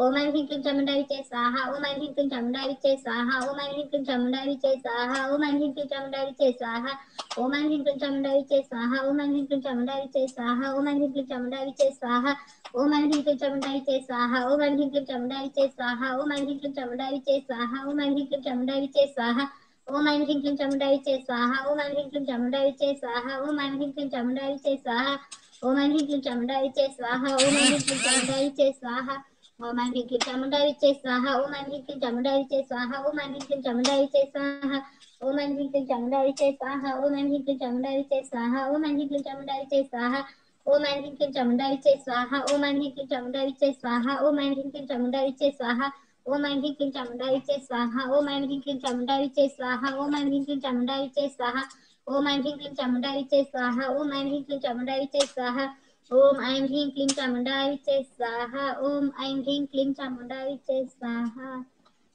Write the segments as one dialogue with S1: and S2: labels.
S1: ओम ऐं ह्रीं क्लीं चामुण्डाय विचे स्वाहा। ओम ऐं ह्रीं क्लीं चामुण्डाय विचे स्वाहा। ओम ऐं ह्रीं क्लीं चामुण्डाय विचे स्वाहा। ओम ऐं ह्रीं क्लीं चामुण्डाय विचे स्वाहा। ओम ऐं ह्रीं क्लीं चामुण्डाय विचे स्वाहा। ओम ऐं ह्रीं क्लीं चामुण्डाय विचे स्वाहा। ओम ऐं ह्रीं क्लीं चामुण्डाय विचे स्वाहा। ओम ऐं ह्रीं क्लीं चामुण्डाय विचे स्वाहा। ओम ऐं ह्रीं क्लीं चामुण्डाय विचे स्वाहा। ओम ऐं ह्रीं क्लीं चामुण्डाय विचे स्वाहा। ओम ऐं ह्रीं क्लीं चामुण्डाय विचे स्वाहा। ओम ऐं ह्रीं क्लीं चामुण्डाय विचे स्वाहा। ओम ऐं ह्रीं क्लीं चामुण्डाय विचे स्वाहा। ओम ऐं ह्रीं क्लीं चामुण्डाय विचे स्वाहा। ओम ऐं ह्रीं क्लीं चामुण्डाय विचे स्वाहा। ओम ऐं ह्रीं क्लीं चामुण्डाय विचे स्वाहा। ओम ऐं ह्रीं क्लीं चामुण्डाय विचे स्वाहा। ओम ऐं ह्रीं क्लीं चामुण्डाय विचे स्वाहा। ओम ऐं ह्रीं क्लीं चामुण्डाय विचे स्वाहा। ओम ऐं ह्रीं क्लीं चामुण्डाय विचे स्वाहा। ओम ऐं ह्रीं क्लीं चामुण्डाय विचे स्वाहा। ओम ऐं ह्रीं क्लीं चामुण्डाय विचे स्वाहा। ओम ऐं ह्रीं क्लीं चामुण्डाय विचे स्वाहा। ओम ऐं ह्रीं क्लीं चामुण्डाय विचे स्वाहा। ओम ऐं ह्रीं क्लीं चामुण्डाय विचे स्वाहा। ओम ऐं ह्रीं क्लीं चामुण्डाय विचे स्वाहा। ओम ऐं ह्रीं क्लीं चामुण्डाय विचे स्वाहा। ओम ऐं ह्रीं क्लीं चामुण्डाय विचे स्वाहा। ओम ऐं ह्रीं क्लीं चामुण्डाय विचे स्वाहा। ओम ऐं ह्रीं क्लीं चामुण्डाय विचे स्वाहा। ओम ऐं ह्रीं क्लीं चामुण्डाय विचे स्वाहा। ओम ऐं ह्रीं क्लीं चामुण्डाय विचे स्वाहा.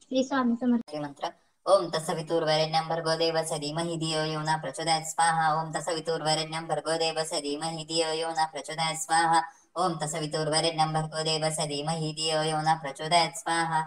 S1: श्री स्वामी समर्थ.
S2: मंत्र ओम तत्सवितुर्वरेण्यं भर्गो देवस्य धीमहि धियो यो न प्रचोदयात् स्वाहा। ओम तत्सवितुर्वरेण्यं भर्गो देवस्य धीमहि धियो यो न प्रचोदयात् स्वाहा। ओम तत्सवितुर्वरेण्यं भर्गो देवस्य धीमहि धियो यो न प्रचोदयात् स्वाहा।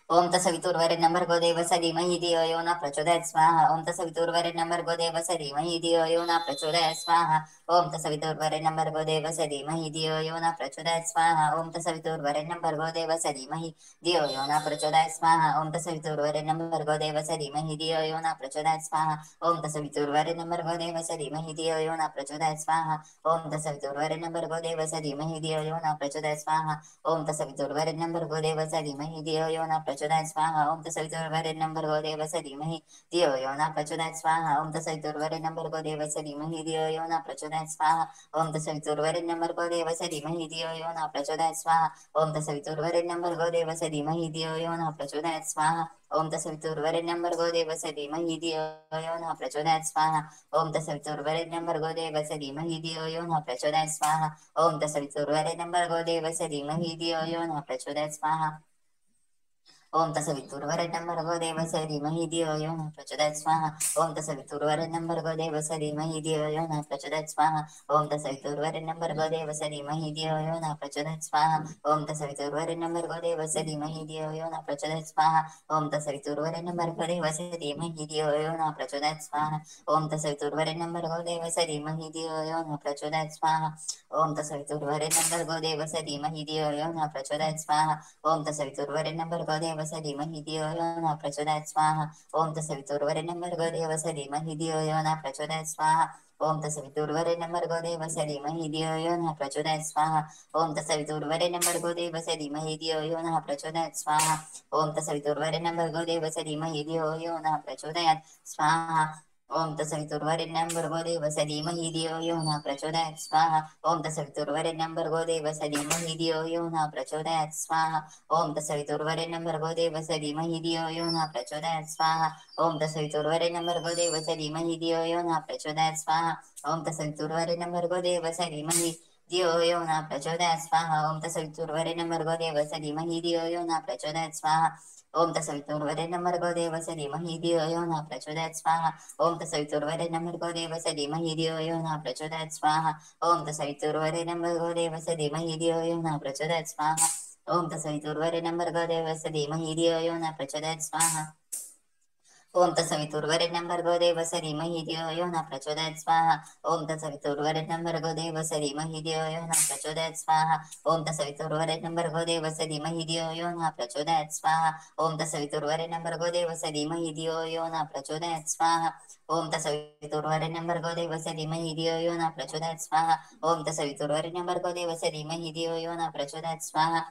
S2: ओम तत्सवितुर्वरेण्यं भर्गो देवस्य धीमहि धियो यो न प्रचोदयात् स्वाहा। ओम तत्सवितुर्वरेण्यं भर्गो देवस्य धीमहि धियो यो न प्रचोदयात् स्वाहा। ओम तत्सवितुर्वरेण्यं भर्गो देवस्य धीमहि धियो यो न प्रचोदयात् स्वाहा। ओम तत्सवितुर्वरेण्यं भर्गो देवस्य धीमहि धियो यो न प्रचोदयात् स्वाहा। ओम तत्सवितुर्वरेण्यं भर्गो देवस्य धीमहि धियो यो न प्रचोदयात् स्वाहा। ओम तत्सवितुर्वरेण्यं भर्गो देवस्य धीमहि धियो यो न प्रचोदयात् स्वाहा। ओम तत्सवितुर्वरेण्यं भर्गो देवस्य धीमहि धियो यो न प्रचोदयात् स्वाहा। ओम तत्सवितुर्वरेण्यं भर्गो देवस्य धीमहि धियो यो न प्रचोदयात् स्वाहा। ओम तत्सवितुर्वरेण्यं भर्गो देवस्य धीमहि धियो यो न प्रचोदयात् स्वाहा। ओम तत्सवितुर्वरेण्यं भर्गो देवस्य धीमहि धियो यो न प्रचोदयात् स्वाहा। ओम तत्सवितुर्वरेण्यं भर्गो देवस्य धीमहि धियो यो न प्रचोदयात् स्वाहा। ओम तत्सवितुर्वरेण्यं भर्गो देवस्य धीमहि धियो यो न प्रचोदयात् स्वाहा। ओम तत्सवितुर्वरेण्यं भर्गो देवस्य धीमहि धियो यो न प्रचोदयात् स्वाहा। ओम तत्सवितुर्वरेण्यं भर्गो देवस्य धीमहि धियो यो न प्रचोदयात् स्वाहा। ओम तत्सवितुर्वरेण्यं भर्गो देवस्य धीमहि धियो यो न प्रचोदयात् स्वाहा। ओम तत्सवितुर्वरेण्यं भर्गो देवस्य धीमहि धियो यो न प्रचोदयात् स्वाहा। ओम तत्सवितुर्वरेण्यं भर्गो देवस्य धीमहि धियो यो न प्रचोदयात् स्वाहा। ओम तत्सवितुर्वरेण्यं भर्गो देवस्य धीमहि धियो यो न प्रचोदयात् स्वाहा। ओम तत्सवितुर्वरेण्यं भर्गो देवस्य धीमहि धियो यो न प्रचोदयात् स्वाहा। ओम तत्सवितुर्वरेण्यं भर्गो देवस्य धीमहि धियो यो न प्रचोदयात् स्वाहा। ओम तत्सवितुर्वरेण्यं भर्गो देवस्य धीमहि धियो यो न प्रचोदयात् स्वाहा। ओम तत्सवितुर्वरेण्यं भर्गो देवस्य धीमहि धियो यो न प्रचोदयात् स्वाहा। ओम तत्सवितुर्वरेण्यं भर्गो देवस्य धीमहि धियो यो न प्रचोदयात् स्वाहा। ओम तत्सवितुर्वरेण्यं भर्गो देवस्य धीमहि धियो यो न प्रचोदयात् स्वाहा। ओम तत्सवितुर्वरेण्यं भर्गो देवस्य धीमहि धियो यो न प्रचोदयात् स्वाहा। ओम तत्सवितुर्वरेण्यं भर्गो देवस्य धीमहि धियो यो न प्रचोदयात् स्वाहा। ओम तत्सवितुर्वरेण्यं भर्गो देवस्य धीमहि धियो यो न प्रचोदयात् स्वाहा। ओम तत्सवितुर्वरेण्यं भर्गो देवस्य धीमहि धियो यो न प्रचोदयात् स्वाहा। ओम तत्सवितुर्वरेण्यं भर्गो देवस्य धीमहि धियो यो न प्रचोदयात् स्वाहा। ओम तत्सवितुर्वरेण्यं भर्गो देवस्य धीमहि धियो यो न प्रचोदयात् स्वाहा। ओम तत्सवितुर्वरेण्यं भर्गो देवस्य धीमहि धियो यो न प्रचोदयात् स्वाहा। ओम तत्सवितुर्वरेण्यं भर्गो देवस्य धीमहि धियो यो न प्रचोदयात् स्वाहा। ओम तत्सवितुर्वरेण्यं भर्गो देवस्य धीमहि धियो यो न प्रचोदयात् स्वाहा। ओम तत्सवितुर्वरेण्यं भर्गो देवस्य धीमहि धियो यो न प्रचोदयात् स्वाहा। ओम तत्सवितुर्वरेण्यं भर्गो देवस्य धीमहि धियो यो न प्रचोदयात् स्वाहा। ओम तत्सवितुर्वरेण्यं भर्गो देवस्य धीमहि धियो यो न प्रचोदयात् स्वाहा। ओम तत्सवितुर्वरेण्यं भर्गो देवस्य धीमहि धियो यो न प्रचोदयात् स्वाहा। ओम तत्सवितुर्वरेण्यं भर्गो देवस्य धीमहि धियो यो न प्रचोदयात् स्वाहा। ओम तत्सवितुर्वरेण्यं भर्गो देवस्य धीमहि धियो यो न प्रचोदयात् स्वाहा। ओम तत्सवितुर्वरेण्यं भर्गो देवस्य धीमहि धियो यो न प्रचोदयात् स्वाहा। ओम तत्सवितुर्वरेण्यं भर्गो देवस्य धीमहि धियो यो न प्रचोदयात् स्वाहा। ओम तत्सवितुर्वरेण्यं भर्गो देवस्य धीमहि धियो यो न प्रचोदयात् स्वाहा। ओम तत्सवितुर्वरेण्यं भर्गो देवस्य धीमहि धियो यो न प्रचोदयात् स्वाहा।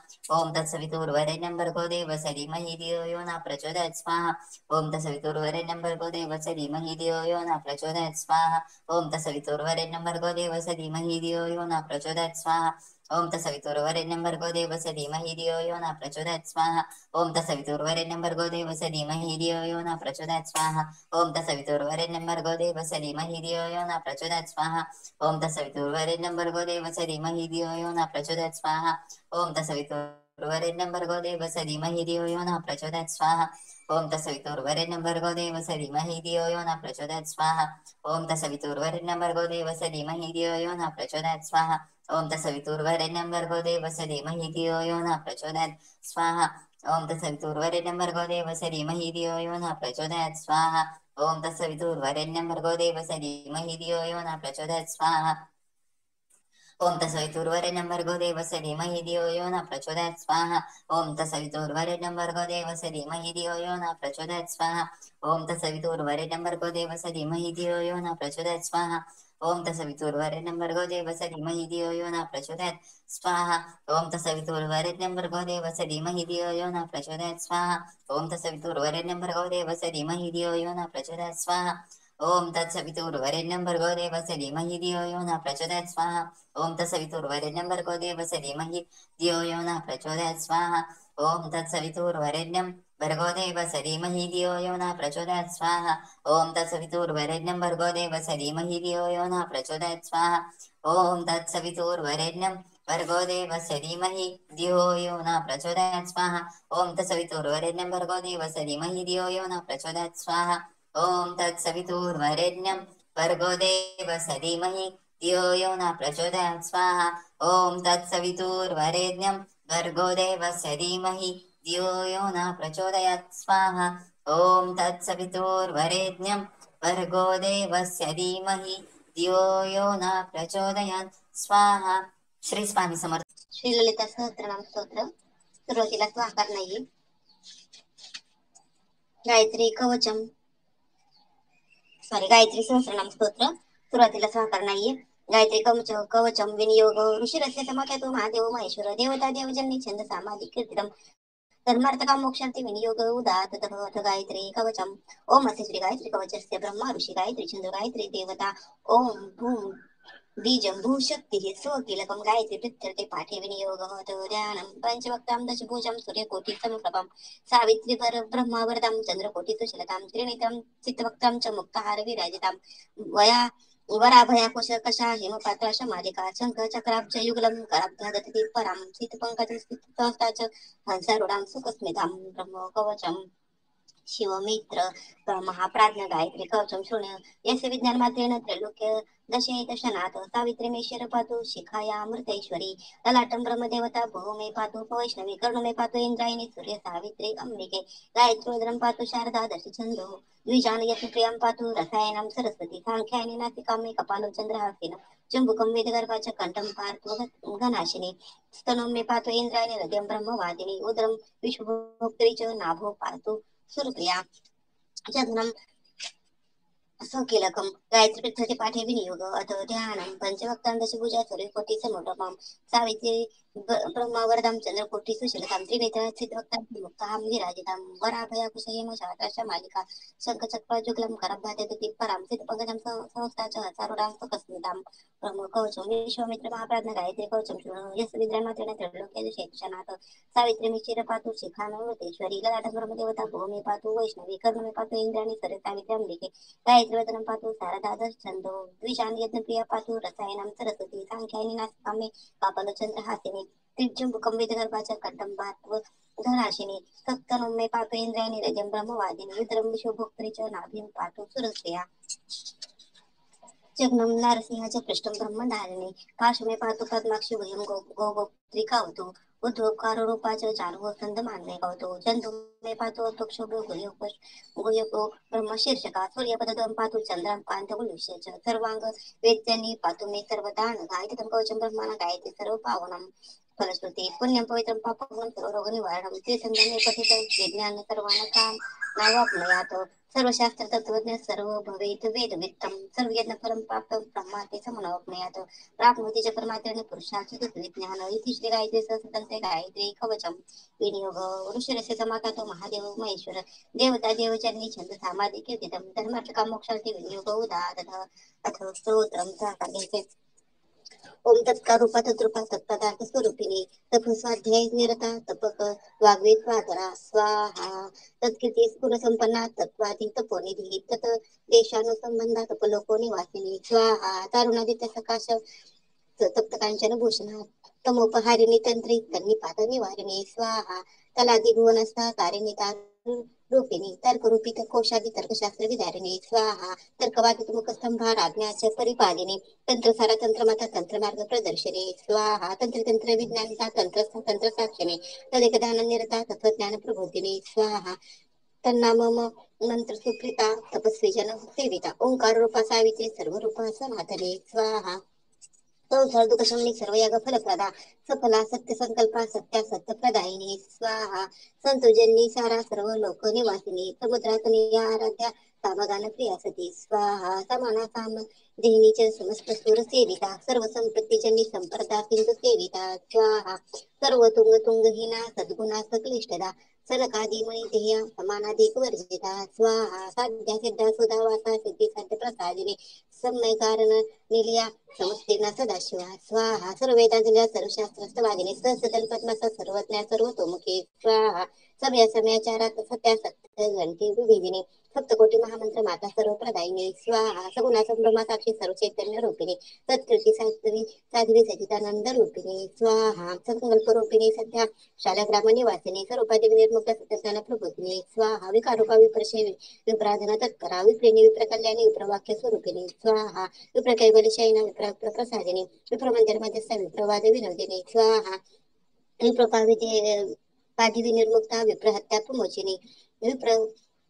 S2: ओम तत्सवितुर्वरेण्यं भर्गो देवस्य धीमहि धियो यो न प्रचोदयात् स्वाहा। ओम तत्सवितुर्वरेण्यं भर्गो देवस्य धीमहि धियो यो न प्रचोदयात् स्वाहा। ओम तत्सवितुर्वरेण्यं भर्गो देवस्य धीमहि धियो यो न प्रचोदयात् स्वाहा। ओम तत्सवितुर्वरेण्यं भर्गो देवस्य धीमहि धियो यो न प्रचोदयात् स्वाहा। ओम तत्सवितुर्वरेण्यं भर्गो देवस्य धीमहि धियो यो न प्रचोदयात् स्वाहा। ओम तत्सवितुर्वरेण्यं भर्गो देवस्य धीमहि धियो यो न प्रचोदयात् स्वाहा। ओम तत्सवितुर्वरेण्यं भर्गो देवस्य धीमहि धियो यो न प्रचोदयात् स्वाहा। ओम तत्सवितुर् तत्सवितुर्वरेण्यं भर्गो देवस्य धीमहि धियो यो नः प्रचोदयात् स्वाहा ओम तत्सवितुर्वरेण्यं भर्गो देवस्य धीमहि धियो यो नः प्रचोदयात् स्वाहा ओम तत्सवितुर्वरेण्यं भर्गो देवस्य धीमहि धियो यो नः प्रचोदयात् स्वाहा ओम तत्सवितुर्वरेण्यं भर्गो देवस्य धीमहि धियो यो नः प्रचोदयात् स्वाहा ओम तत्सवितुर्वरेण्यं भर्गो देवस्य धीमहि धियो यो नः प्रचोदयात् स्वाहा ओम तत्सवितुर्वरेण्यं भर्गो देवस्य धीमहि धियो यो नः प्रचोदयात् स्वाहा ओम तत्सवितुर्वरेण्यं भर्गो देवस्य धीमहि धियो यो नः प्रचोदयात् स्वाहा ओम तत्सवितुर्वरेण्यं भर्गो देवस्य धीमहि धियो यो नः प्रचोदयात् स्वाहा ओम तत्सवितुर्वरेण्यं भर्गो देवस्य धीमहि धियो यो नः प्रचोदयात् स्वाहा ओम तत्सवितुर्वरेण्यं भर्गो देवस्य धीमहि धियो यो नः प्रचोदयात् स्वाहा ओम तत्सवितुर्वरेण्यं भर्गो देवस्य धीमहि धियो यो नः प्रचोदयात् स्वाहा ओम तत्सवितुर्वरेण्यं भर्गो देवस्य धीमहि धियो यो नः प्रचोदयात् स्वाहा ओम तत्सवितुर्वरेण्यं भर्गो देवस्य धीमहि धियो यो नः प्रचोदयात् स्वाहा ओम तत्सवितुर्वरेण्यं भर्गो देवस्य धीमहि धियो यो नः प्रचोदयात् स्वाहा ओम तत्सवितुर्वरेण्यं भर्गो देवस्य धीमहि धियो यो नः प्रचोदयात् स्वाहा ओम तत्सवितुर्वरेण्यं भर्गो देवस्य धीमहि धियो यो नः प्रचोदयात् स्वाहा ओम तत्सवितुर्वरेण्यं भर्गो देवस्य धीमहि धियो यो नः प्रचोदयात् स्वाहा ओम तत्सवितुर्वरेण्यं भर्गो देवस्य धीमहि धियो यो नः प्रचोदयात् स्वाहा ओम तत्सवितुर्वरेण्यं भर्गो देवस्य धीमहि धियो यो नः प्रचोदयात् स्वाहा ओम तत्सवितुर्वरेण्यं भर्गो देवस्य धीमहि धियो यो नः प्रचोदयात् स्वाहा ओम तत्सवितुर्वरेण्यं भर्गो देवस्य धीमहि धियो यो नः प्रचोदयात् स्वाहा श्री स्वामी समर्थ
S1: श्री ललिता सहस्त्रनाम स्तोत्र सुरुवातीला स्वाकार नाही गायत्री सहस्रनाम स्तोत्र सुरुवातीला स्वाकार नाहीये गायत्री कवचम विनियोग ऋषिरस्य समाख्यातो महादेव महेश्वर देवता देवजन्य छंद सामाजिक कीर्तितम धर्मार्थ काम मोक्षांती विनियोग उदात तथ गायत्री कवचम ओम असे श्री गायत्री कवचस्य ब्रह्मा ऋषी गायत्री छंद गायत्री देवता ओम भूम बीजं भूशक्तिः स्वकीलकं गायत्री प्रत्यर्थे पाठे विनियोगः ध्यानं पंचवक्तां दशभुजं सूर्यकोटिसमप्रभं सावित्री ब्रह्मावरदं चन्द्रकोटिसुशलतां त्रिनेत्रं चित्तवक्त्रं च मुक्ताहार विराजितां वया वराभयाकुशकशा हिमपात्रा शमालिका शङ्ख चक्राब्ज युगलं कराब्धा दधति परां शीतपङ्कजस्थितहस्ता च हंसारूढां सुखस्मितां ब्रह्म कवचम् शिवमित्र महाप्राज्ञ गायत्री कवचम शृणु यस्य विज्ञान मात्रेण त्रैलोक्य दशनाथ सावित्री मेश्वर पातु शिखाया अमृतेश्वरी ललाटं ब्रह्मदेवता भूमे पातु वैष्णवी कर्णमे पातु इंद्रायणी सूर्य सावित्री अंबिके गायत्रोदरं पातु शारदा दशछन्दो द्विजान यत्र प्रियं पातु रसायनं सरस्वती सांख्यायनी नासिकामे कपालो चन्द्रहासिनं चुम्बकं वेदगर्भाच कण्ठं पार्तु घनाशिनी स्तनं मे पातु इंद्रायणी हृदयं ब्रह्मवादिनी उदरं विश्वभोक्त्री च नाभो पातु सुरप्रिया जगनं स्वकीलकं गायत्री पृथ्वी पाठे विनियोग अथ ध्यानं पंचवक्तां दशभुजा सूर्यकोटि समप्रभं सावित्री ब्रह्मावरदं चन्द्रकोटि सुशीलतां त्रिनेत्रा स्थितवक्तां मुक्तां विराजितां वराभयाकुशयेम शास्त्राशा मालिका शङ्खचक्रजुगलं करभादति परां स्थितपङ्कजं संस्था च हसारूढां सुखस्मितां ब्रह्म कवचं विश्वामित्र महाप्राज्ञ गायत्री कवचं शृणु यस्य विद्रामात्रेण त्रैलोक्यदशेक्षणात् सावित्री मिश्र पातु शिखानवतेश्वरी ललाटं ब्रह्मदेवता भूमे पातु वैष्णवी कर्णमे पातु इंद्राणी सरसावित्री अंबिके गायत्रीवदनं पातु शारदा छन्दो द्विजान यज्ञप्रिया पातु रसायनं सरस्वती सांख्यायनी नासिकामे कापलचन्द्रहासिनी त्रिजम्बुकं वेदगर्भाच कण्ठं पातु धनाशिनी सप्तनं मे पातु इंद्रायणी रजं ब्रह्मवादिनी रुद्रं विश्वभोक्त्री च नाभिं पातु सुरस्त्रिया जग्नं नारसिंहाच पृष्ठं ब्रह्मधारिणी पार्श्वे पातु पद्माक्षि भुजं गोगोत्रिकावतु उद्भवकारोपाच चार्वो स्कन्दमान्ये कवतु जन्तु मे पातु अक्षोभ्यो गुह्यको ब्रह्मशीर्षका सूर्यपदं पातु चन्द्रं पान्तगुलुष्य च सर्वांग वेद्यानि पातु मे सर्वदान गायत्री कवचं ब्रह्मणा गायत्री सर्वपावनं फलश्रुती पुण्यं पवित्रं पापं सर्वरोगनिवारणं त्रिसंगमे पठितं विज्ञान सर्वान् काम नावाप्नुयात् सर्वशास्त्र तत्त्वज्ञ सर्व भवेत् वेदवित्तं सर्वयज्ञ फलं प्राप्तं ब्रह्माति समनोपनयात् प्राप्नोति च परमात्रेण पुरुषार्थ विज्ञान इति श्री गायत्री सहस्रतन्त्रे गायत्री कवचं विनियोग ऋषिरस्य समाकातो महादेव महेश्वर देवता देवजन्य छन्द सामादि कीर्तितं धर्मार्थकाम मोक्षार्थी विनियोग उदाहरण अथ स्तोत्रं साकार्यते ओम तत्कारूपा तत्रूपा तत्पदार्थ स्वरूपिणी तप स्वाध्याय निरता तपक वाग्वेद पातरा स्वाहा तत्कीर्ती स्फुर संपन्ना तत्वादी तपोनिधी तत देशानुसंबंधा तपलोको निवासिनी स्वाहा तारुणादित्य सकाश
S3: तप्त कांचन भूषणा तमोपहारिणी तंत्री तन्निपात निवारिणी स्वाहा तलादी भुवनस्था तारिणी तारू रूपिणी तर्करूपित कोशादी तर्कशास्त्र विधारिणी स्वाहा तर्कवादित मुखस्तंभा राज्ञाच्या परिपालिनी तंत्रसारा तंत्रमाता तंत्रमार्ग प्रदर्शनी स्वाहा तंत्र विज्ञानिता तंत्र साक्षिणी तदेकदान निरता तत्वज्ञान प्रबोधिनी स्वाहा तन्नाम मंत्र सुप्रीता तपस्वी जन सेविता ओंकार रूपा सावित्री सर्व रूपा सनातने स्वाहा संसार दुःखशमनी सर्व याग फलप्रदा सफला सत्य संकल्पा सत्या सत्य प्रदायिनी स्वाहा संतोजनी सारा सर्व लोक निवासिनी समुद्रातनी आराध्या सामगान प्रिया सती स्वाहा समाना साम देहिनीच्या समस्त सुर सेविता सर्व संपत्तीजनी संप्रदा सिंधू सेविता स्वाहा सर्व तुंग तुंगहीना सद्गुणा सकलिष्टदा सनकादिमणी ध्येया समानाधिक वर्जिता स्वाहा साध्या सिद्धा सुधा वासा सिद्धी साध्य प्रसादिनी सम्य कारण निलिया समस्तीर्णा सदाशिवा स्वाहा सर्व वेदांतल्या सर्वशास्त्रवादिनी सहसदन पद्माचा सर्वज्ञा सर्वतोमुखी स्वाहा सभ्या समयाचारात सत्या सत्य घंटी विभिदिनी सप्तकोटी महामंत्र माता सर्व प्रदायिनी स्वाहा सगुणा संभ्रमा साक्षी सर्व चैतन्य रूपिणी सत्कृती साध्वी सचितानंद रूपिणी स्वाहा संकल्प रूपिणी सध्या शालग्राम निवासिनी सर्वोपाधी निर्मुक्त सत्यज्ञान प्रबोधिनी स्वाहा विकारूपा विप्रशे विप्राधना तत्परा विप्रिणी विप्रकल्याणी विप्रवाक्य स्वरूपिणी स्वाहा विप्रकैवलिशायिना विप्रप्रसादिनी विप्रमंदिर मध्यस्थ विप्रवाद विनोदिनी स्वाहा विप्रपादी विनिर्मुक्ता विप्रहत्या प्रमोचिनी विप्र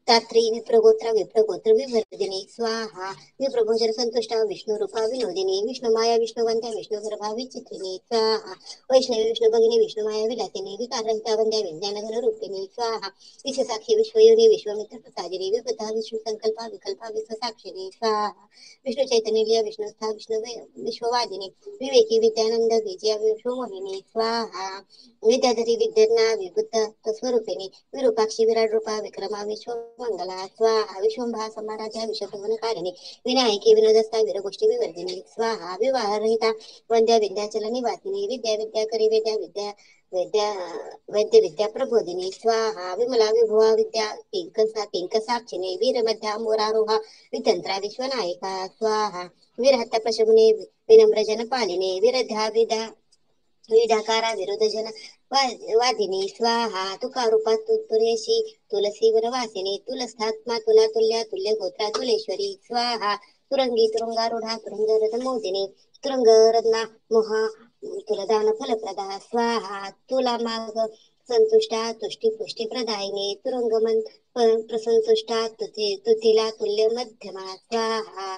S3: तात्री विप्रगोत्रा विप्रगोत्र विवर्धिनी स्वाहा विप्रभोजन संतुष्टा विष्णू रूपा विनोदिनी विष्णुमाया विष्णुवंद्या विष्णुगर्भा विचित्रिणी स्वाहा वैष्णवी विष्णू भगिनी विष्णुमाया विलासिनी विकारहिता वंद्या विज्ञानघन रूपिणी स्वाहा विश्वसाक्षी विश्वयोनी विश्वमित्र प्रसादिनी विबुद्धा विष्णू संकल्पा विकल्पा विश्वसाक्षिणी स्वाहा विष्णू चैतन्य विष्णुस्था विष्णु विश्ववादिनी विवेकी विद्यानंद विजया विश्वमोहिनी स्वाहा विद्याधरी विद्यज्ञा विबुद्ध स्वरूपिणी विरूपाक्षी विराट रूपा विक्रमा विश्व मंगला स्वाहा विश्वंभा समाराध्या विश्वभुवनकारिणी विनायकी विनोदस्था वीरगोष्ठी विवर्धिनी स्वाहा विवाहरहिता वंद्या विद्याचल निवासिनी विद्या विद्या करी वैद्य विद्या प्रबोधिनी स्वाहा विमला विभुवा विद्या पिंक साक्षिणी वीरमध्या मोरारोहा वितंत्रा विश्वनायिका स्वाहा वीरहत्या प्रशमुने विनम्र जनपालिनी विरध्या विडाकारा विरोध जन वादिनी स्वाहा तुकारूपा तुरेशी तुलसी वनवासिनी तुलस्थात्मा तुला तुल्या तुल्य गोत्रा तुलेश्वरी स्वाहा तुरंगी तुरंगारूढा तुरंग मोदिनी तुरंग रत्ना मोहा तुलदान फलप्रदा स्वाहा तुला माग संतुष्टा तुष्टी पुष्टी प्रदायिनी तुरंगमन प्रसंतुष्टा तुतीला तुल्य मध्यमा स्वाहा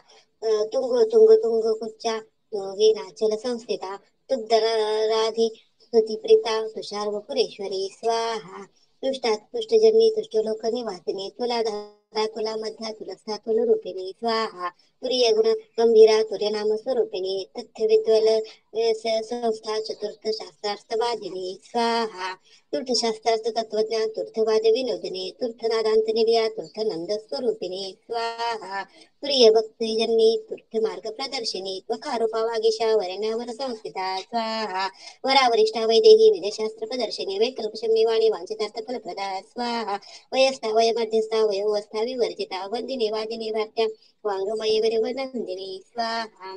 S3: तुंग तुंग तुंग कुच्चा विनाचल संस्थिता तुद्धराधी स्तुतिप्रीता तुषार व पुरेश्वरी स्वाहा तुष्टात तुष्टजन्नी तुष्टलोक निवासिनी तुला धारा तुला मध्या तुलस्था तुल रूपिणी स्वाहा तुरीय गुण गंभीरा तुर्यनाम स्वरूपिणी तथ्य विद्वल संस्था चतुर्थ शास्त्रार्थवादिनी स्वाहा तीर्थशास्त्रार्थ तत्वज्ञान तीर्थवाद विनोदिनी तीर्थनादांत निलया तीर्थनंद स्वरूपिणी स्वाहा प्रिय भक्तिजन्नी तीर्थ मार्ग प्रदर्शिनी त्वकारूपा वागीशा वरण्यावर संस्थिता स्वाहा वरावरिष्ठा वैदेही विद्याशास्त्र प्रदर्शिनी वैकल्पशमनी वाणी वांछितार्थ फलप्रदा स्वाहा वयस्था वयमध्यस्था वयोवस्था विवर्जिता वंदिनी वादिनी वार्त्या वांगमयी वनंदिनी स्वाहा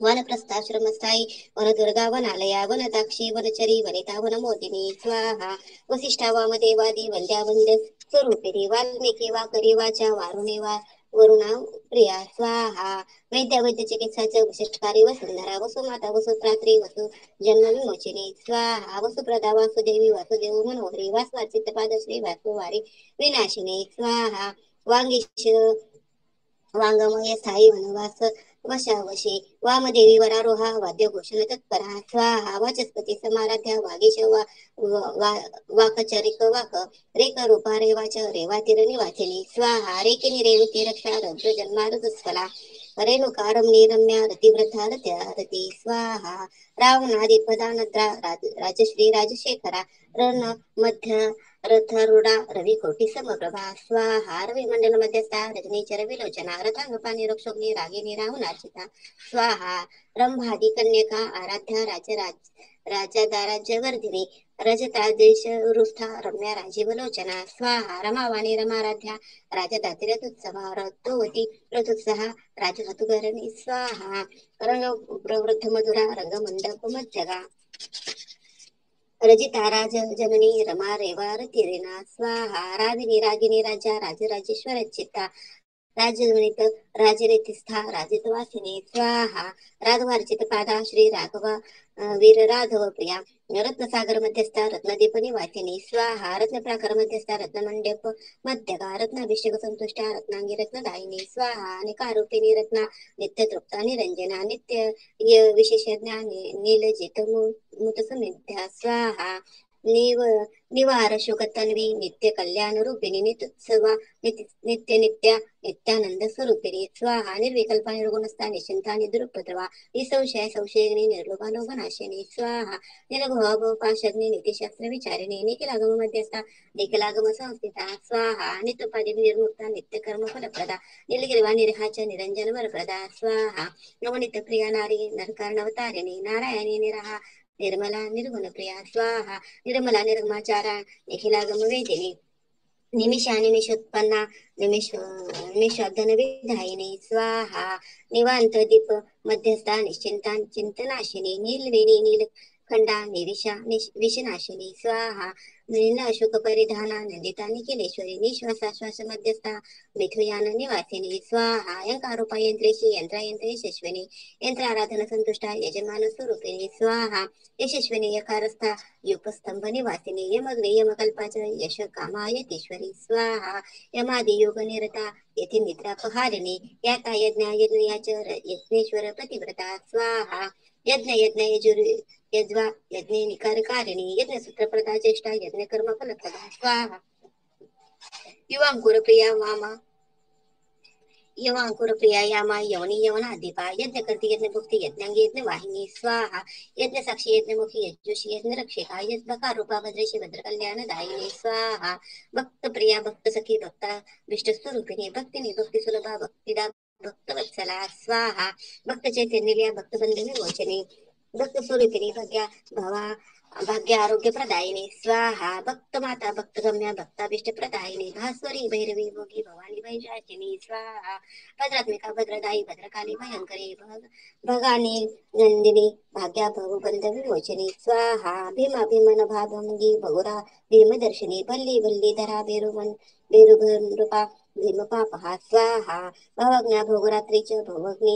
S3: वनप्रस्थाश्रमस्थायी वनदुर्गा वनालया वनताक्षी वनचरी वनिता वनमोदिनी स्वाहा वसिष्ठा वामदेवादी वंद्या वंद्य स्वरूपिणी वाल्मिकी वाकरी वाचा वारुणी वरुणा प्रिया स्वाहा वैद्य चिकित्साचं विशिष्टकारी वसुंधरा वसुमाता वसुत्रात्री वसु जन्म विमोचिनी स्वाहा वसुप्रदा वासुदेवी वासुदेव मनोहरी वासवाचित पादश्री वासुवारी विनाशिनी स्वाहा वांगीश वांगमय स्थायी वनवास वशावशी वामदेवी वरारोहा वाद्य घोषण तत्परा स्वाहा वाचस्पती समाराध्या वागीश वाकचरिक वाक रेक रूपा रेवाच रेवातीर निवासिनी स्वाहा रेकिनी रेवती रक्षा रज्जु जन्मारस्फला रेणुका रमणी रम्या रतिव्रता रती स्वाहा रावणादी पदानद्रा राजश्री राजशेखरा रण मध्य रथरूढा रविकोटी समप्रभा स्वाहा. रविमंडल मध्यस्था रजनीचर विलोचना रथांगपाणी रक्षोग्नी रागिनी राहुनार्चिता स्वाहा. रंभादी कन्यका आराध्या राजादाराज्यवर्धिनी रजतादेश वृष्ठा रम्या राजीवलोचना स्वाहा. रमावाणी रमाराध्या राजदात्री रथोत्सवा रथोवती रथोत्साह राजहतुकरणी स्वाहा. रंग प्रवृद्ध मधुरा रंगमंडप मध्यगा रजिता राज जननी रमा रेवा रतिरेना स्वाहा. रागिनी रागिनी राजा राजराजेश्वर चित्ता राजगणित राजरेतिस्था राजितवासिनी स्वाहा. राघवार्चित पादा श्री राघव वीर राघव प्रिया रत्नसागर मध्यस्था रत्नदीपनी वासिनी स्वाहा. रत्नप्राकार मध्यस्था रत्नमंडप मध्यगा रत्नाभिषेक संतुष्टा रत्नांगी रत्नदायिनी स्वाहा. अनेकारूपिणी रत्ना नित्य तृप्ता निरंजना नित्य विशेषज्ञा नीलजित मुतसमिध्या स्वाहा. निवार शुकतन्वी नित्य कल्याण रूपिणी नित्योत्सवा नित्य नित्या नित्यानंद स्वरूपिणी स्वाहा. निर्विकल्पा निर्गुणस्था निश्चिंता निद्रुपद्रवा निसंशय संशयिनी निर्लोभा लोभनाशिनी स्वाहा. निरभव पाशग्नी नीतिशास्त्र विचारिणी निखिलागम मध्यस्था निखिलागम संस्थिता स्वाहा. नित्योपाधी निर्मुक्ता नित्यकर्म फलप्रदा निलगिरिवा निर्हाच निरंजन वरप्रदा स्वाहा. नवनित प्रिया नारी नरकार्णवतारिणी नारायणी निराहा निर्मला निर्गुण प्रिया स्वाहा. निर्मला निर्माचारा निखिलागम वेदिनी निमिषा निमिषोत्पन्ना निमिषाधन विधायिनी स्वाहा. निवांत दीप मध्यस्था निश्चिंता चिंतनाशिनी नीलवेणी नीलखंडा निविषा विषनाशिनी स्वाहा. नील अशोक परिधाना नंदिता निखिलेश्वरी निश्वासाश्वास मध्यस्था मिथुयान निवासिनी स्वाहा. यंकारूपा यंत्रेशी यंत्र यशस्विनी यंत्र आराधन संतुष्टा यजमान स्वरूपिणी स्वाहा. यशस्विनी यकारस्था युपस्तंभ निवासिनी यमग्नी यमकल्पाच यश कामायतीश्वरी स्वाहा. यमादि योग निरता येथे निद्रापहारिणी याता यज्ञा यज्ञयाच यज्ञेश्वर पतिव्रता स्वाहा. यज्ञ यज्ञ यज्वा यज्ञ निकारकारिणी यज्ञसूत्रप्रदा ज्येष्ठा यज्ञ कर्म फलप्रदा स्वाहा. युवांकुर प्रिया वामा यवांकुर प्रिया यामा यवनी यवनाधिपा यज्ञकर्ती यज्ञभुक्ती यज्ञांगी यज्ञवाहिनी स्वाहा. यज्ञसाक्षी यज्ञमुखी यज्जुषी यज्ञरक्षिका यज्ञकारूपा भद्रेशी भद्रकल्याणदायिनी स्वाहा. भक्तप्रिया भक्तसखी भक्ता विष्टस्वरूपिणी भक्तिनी भक्ती सुलभा भक्तिदा भक्तवत्सला स्वाहा. भक्त चैतन्य भक्तबंध विमोचनी भक्त स्वरूपिणी भाग्य आरोग्य प्रदायिनी स्वाहा. भक्त माता भक्त गम्या भक्ताभिष्ट प्रदायिनी भास्वरी भैरवी भोगी भवानी भैजाचिनी स्वाहा. भद्रात्मिका भद्रदायी भद्रकाली भयंकरी भगानी नंदिनी भाग्या भवबंध विमोचनी स्वाहा. भीमा भीमन भाभंगी भगुरा भीमदर्शिनी भल्ली भल्ली धरा भेरुभरूपा भीमपापहा स्वाहा. भवज्ञा भोगरात्रीच भवग्नी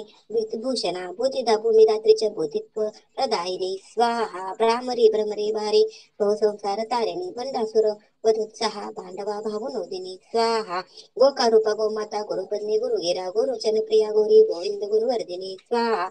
S3: भूषणा भूतिदा भूमिदात्रीच भूतित्व प्रदायिनी स्वाहा. भ्रामरी भ्रमरी भारी भवसंसार तारिणी बंडासुर वधुत्साहा भांडवा भावनोदिनी स्वाहा. गोकारूपा गोमाता गुरुपत्नी गुरुगिरा गुरुचन प्रिया गौरी गोविंद गुरुवर्धिनी स्वाहा.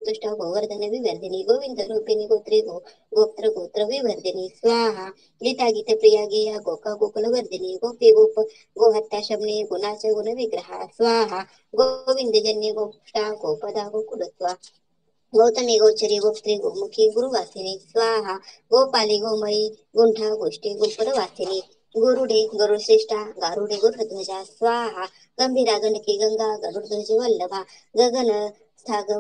S3: गोष्ट गोवर्धन विवर्धिनी गोविंद रूपिणी गोत्री गोत्र गोत्र विवर्धिनी स्वाहा. गीता गीत प्रिया गेया गोका गोकुलवर्धिनी गोपी गोप गोहत्या शमनी गुणाच गुण विग्रहा स्वाहा. गोविंद जन्य गोष्टा गोपदा गोकुलत्वा गौतमी गोचरी गोप्त्री गोमुखी गुरुवासिनी स्वाहा. गोपाली गोमयी गुंठा गोष्टी गोपुरवासिनी गुरुडे गरुडश्रेष्ठा गारुडे गुरुध्वजा स्वाहा. गंभीरा गंडकी गंगा गरुडध्वज वल्लभा गगन स्थाग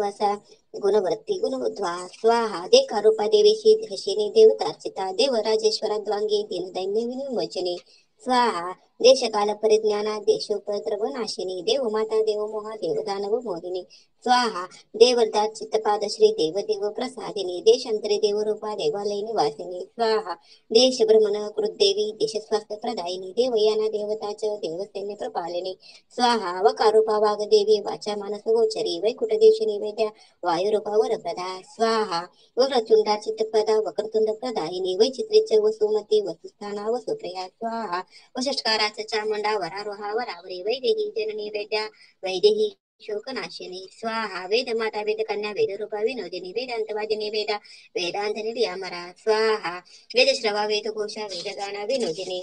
S3: वासा गुणवृत्ती गुणोद्वा स्वाहा. देकारूपा देवीशी हशिनी देवतार्चिता देवराजेश्वरा द्वांगी दीनदैन्य विनिमोचनी स्वाहा. देशकाल परिज्ञाना देशोपद्रव नाशिनी देवमाता देवमोहा देवदानव मोहिनी स्वाहा. देवदात चित्तपाद श्री देवदेव प्रसादिनी देशांतरी देवरूपा देवालय निवासिनी स्वाहा. देश भ्रमण कृतदेवी देशस्वास्थ्य प्रदायिनी देवयाना देवताच देवसैन्य प्रपालिनी स्वाहा. वकारूपा वागदेवी वाचा मानस गोचरी वैकुंठ देशिनी वैद्या वायुरूपा वरप्रदा स्वाहा. वक्रतुंडा चित्तपदा वक्रतुंड प्रदायिनी वैचित्रीच वसुमती वसुस्थाना वसुप्रिया स्वाहा. वषट्काराच चामुंडा वरारोहा वरावरी वैदेही जननी वैद्या वैदेही शोकनाशिनी स्वाहा. वेद माता वेद कन्या वेद रूपा विनोदिनी वेदांतवादिनी वेदांत निर्यामरा स्वाहा. वेदश्रवा वेद घोषा वेदगाना विनोदिनी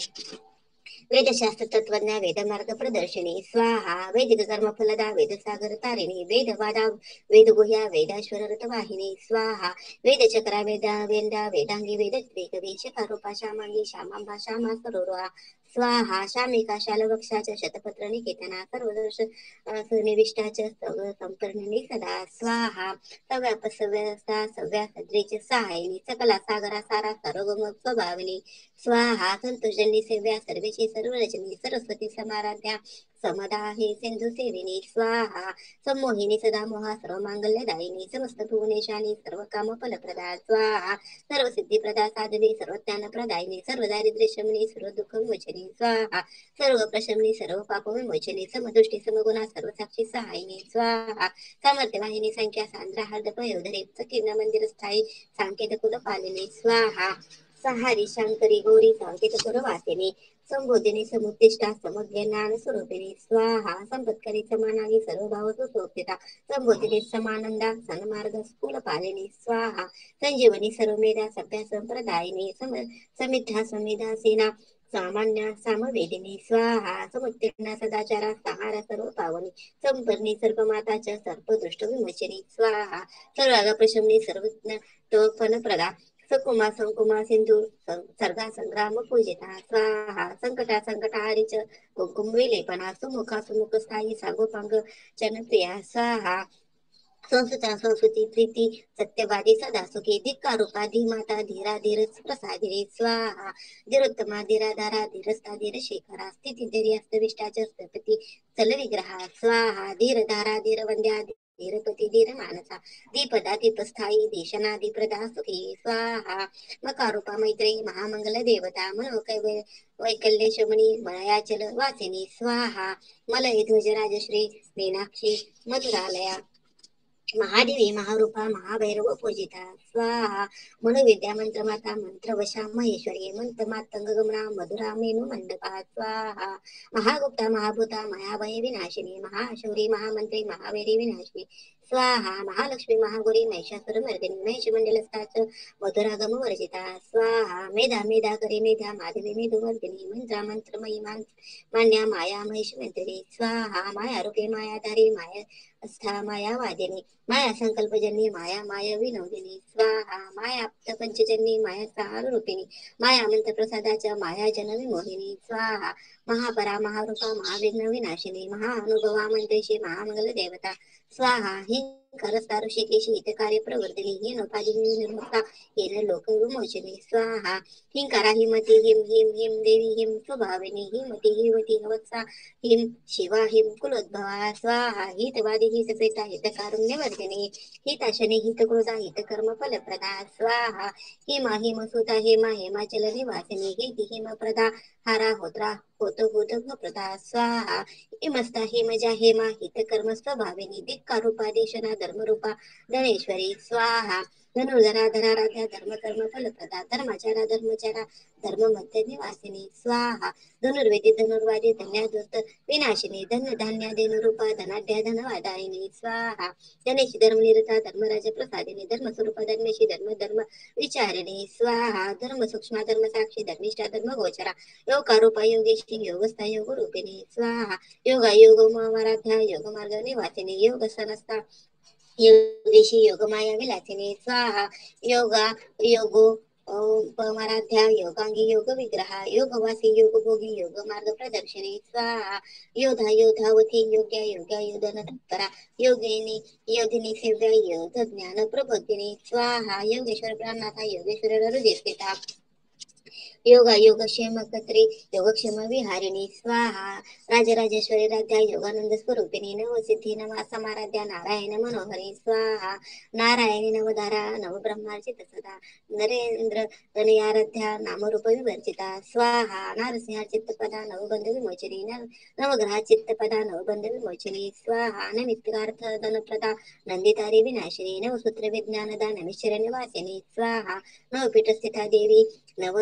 S3: वेदशास्त्र तत्वज्ञा वेदमार्ग प्रदर्शिनी स्वाहा वैदिक कर्म फलदा वेदसागर तारिणी वेदवादा वेदगुह्या वेदाश्वर रतवाहिनी स्वाहा वेदचक्रा वेदा वेदांगी वेदत्वेकवीशकारूपा श्यामांगी श्यामांबा श्यामा सरोरा स्वाहा शामिका शालवक्षाच शतपत्र निकेतना सर्वदोष सुनिविष्टाच संपर्णिनी सदा स्वाहा सव्यापसव्यसा सव्या सद्रेच सहायिनी सकला सागरा सारा सर्वगम स्वभाविनी स्वाहा संतोषजनी सेव्या सर्वेची सर्वरजनी सरस्वती समाराध्या समदा हे सिंधू सेविनी स्वाहा संमोहिनी सदा मोहा सर्व मांगल्यदायिनी समस्त भुवनेशानी सर्व काम फलप्रदा स्वाहा सर्व सिद्धिप्रदा साधवी सर्व ज्ञान प्रदायिनी सर्व दारिद्र्य शमनी सर्व दुःख विमोचनी स्वाहा सर्व प्रशमनी सर्व पाप विमोचनी समदृष्टी समगुणा सर्व साक्षी सहायिनी स्वाहा सामर्थ्य वाहिनी संख्या सांद्रा हार्द पयोधरे सकीर्ण मंदिर स्थायी सांकेत कुल पालिनी स्वाहा सहारी शंकरी गौरी सांकेत वासिनी संबोधिनी समुत्तिष्ठा समग्र ज्ञान स्वरूपिणी स्वाहा संपत्करी समानागी सर्व भाव सुसोपिता संबोधिनी समानंदा सन्मार्ग स्कूल पालिनी स्वाहा संजीवनी सर्वमेधा सभ्या संप्रदायिनी समिधा समिधा सेना सामान्य सामवेदिनी स्वाहा समुत्तीर्णा सदाचारा सहारा सर्व पावनी संपर्णी सर्व माताच्या सर्व दृष्ट विमोचनी स्वाहा सर्वाग प्रशमनी सर्वज्ञ तो फलप्रदा सकुमा संकुमा सिंधू सर्गा संग्राम पूजिता स्वाहा संकटा संकटाहारीच कुंकुम विलेपना सुमुखा सुमुख स्थायी सांगोपांग जनप्रिया स्वाहा संस्कृता संस्कृती प्रीती सत्यवादी सदा सुखी धिक्कारूपा धीमाता धीरा धीर प्रसादिनी स्वाहा धीरोत्तमा धीराधारा धीरस्था धीर शेखरा स्थिती धैर्य अस्तविष्टाच स्थपती चल विग्रहा स्वाहा धीरधारा धीरवंद्या धीरपती धीर मानसा दीपदा दीपस्थायी देशना दीप्रदा सुखी स्वाहा मकारूपा मैत्री महामंगल देवता मनोकैवल्य वैकल्य शमनी मळयाचल वासिनी स्वाहा मलय ध्वज राजश्री मीनाक्षी मधुरालया महादेवी महारूपा महाभैरव पूजिता स्वाहा मनोविद्या मंत्रमाता मंत्रवशा महेश्वरी मंत्र मातंग गमना मधुरा मेनू मंडपा स्वाहा महागुप्ता महाभूता महाभय विनाशिनी महाशौरी महामंत्री महावैरी विनाशिनी स्वाहा महालक्ष्मी महागौरी महिषासुर मर्दिनी महेश मंडलस्थाच मधुरागम वर्जिता स्वाहा मेधा मेधा करी मेधा माधवी मेधुवर्दिनी मंत्रा मंत्रमयी मान्या माया महेश मंत्री स्वाहा माया रूपे मायाधारी माया अस्था माया वादिनी माया संकल्पजन्य माया माया विनोदिनी स्वाहा माया पंचजन्य माया सहार रूपिणी माया मंत्र प्रसादाच्या माया जननी मोहिनी स्वाहा महापरा महारूपा महाविघ्न विनाशिनी महाअनुभवा मंत्रेशी महामंगल देवता स्वाहा हि करस्ता ऋषिकेशी हितकार्य प्रवर्धिनी हि नोपादिनी निर्मुक्ता येन लोक विमोचनी स्वाहा हिंकारा हिमती हिम हिम हिम देवी हिम स्वभाविनी हिमती हिवती हवत्सा हिम शिवा हिम कुलोद्भवा स्वाहा हितवादी हितप्रेता हितकारुण्यवर्धिनी हिताशनी हितक्रोधा हितकर्म फलप्रदा स्वाहा हिमा हिमसुता हेमा हेमाचल निवासिनी हिति हिमप्रदा हारा होत्रा होतो होत प्रदा स्वाहा हिमस्ता हिमजा हेमा हितकर्म स्वभाविनी धिक्कारूपा देशना धर्मरूपा धनेश्वरी स्वाहा धनुर्धरा धराराध्या धर्मकर्म फलप्रदा धर्माचारा धर्मचारा धर्म मध्य निवासिनी स्वाहा धनुर्वेदी धनुर्वादी धन्यादुत विनाशिनी धन धान्य धनुरूपा धनाढ्य धनवादायिनी स्वाहा धनेशी धर्मनिरता धर्मराज प्रसादिनी धर्मस्वरूपा धर्मेशी धर्म धर्म विचारिणी स्वाहा धर्म सूक्ष्म धर्म साक्षी धर्मिष्ठा धर्म गोचरा योगारूपा योगेशी योगस्था योग रूपिणी स्वाहा योगा योग माराध्या योग मार्ग निवासिनी योग सनस्था योगेशी योग माया विलासिनी स्वाहा योगा योगो पमाराध्या योगांगी योग विग्रहा योगवासी योग भोगी योग मार्ग प्रदर्शनी स्वाहा योधा योधावती योग्या योग्या योधन तत्परा योगिनी योधिनी सेव्या योध ज्ञान प्रबोधिनी स्वाहा योगेश्वर प्राणनाथा योगेश्वर हृदयस्थिता योगा योगक्षेम कत्री योगक्षेम विहारिणी स्वाहा राजराजेश्वरी राज्या योगानंद स्वरूपिणी नवसिद्धी नव समाराध्या नारायण मनोहरी स्वाहा नारायणी नवधारा नवब्रह्मार्चित सदा नरेंद्र तनयाराध्या नामरूप विवर्जिता स्वाहा नारसिंहा चित्तपदा नवबंध विमोचनी नवग्रह चित्तपदा नवबंध विमोचनी स्वाहा नमित्तार्थ धनप्रदा नंदितारी विनाशिनी नवसूत्र विज्ञानदा नमिश्चर निवासिनी स्वाहा नवपीठ स्थिता देवी नव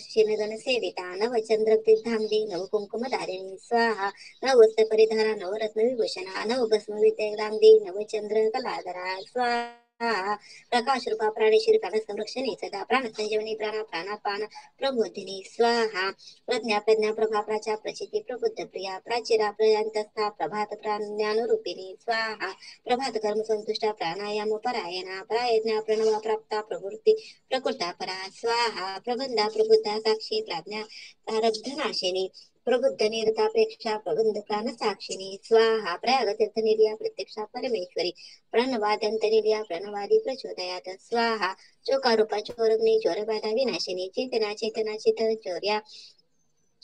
S3: शिनगन सेविता नव चंद्र धामदी नव कुंकुम धारिणी स्वाहा नव वस्त्र परिधारा नवरत्न विभूषणा नव भस्म विद्या रामदी नव चंद्र कलाधरा स्वाहा स्वाहा प्रकाश रूपा प्राणेश्वरी प्राण संरक्षणे सदा प्राण संजीवनी प्राणा प्राणापान प्रबोधिनी स्वाहा प्रज्ञा प्रज्ञा प्रभा प्राचा प्रचिती प्रबुद्ध प्रिया प्राचीरा प्रयांतस्था प्रभात ज्ञानरूपिणी स्वाहा प्रभात कर्म संतुष्टा प्राणायाम परायणा परायज्ञा प्रणवा प्राप्ता प्रवृत्ती प्रकृता परा स्वाहा प्रबंधा प्रबुद्धा साक्षी प्राज्ञा प्रारब्धनाशिनी प्रबुद्ध निरतापेक्षा प्रबंध प्राण साक्षिणी स्वाहा प्रयाग तीर्थ निर्या प्रत्यक्षा परमेश्वरी प्रणवाद्यंत निर्या प्रणवादी प्रचोदयात स्वाहा चोकारूपा चोरग्नी चोरबाधा विनाशिनी चेतना चेतना चित चौर्या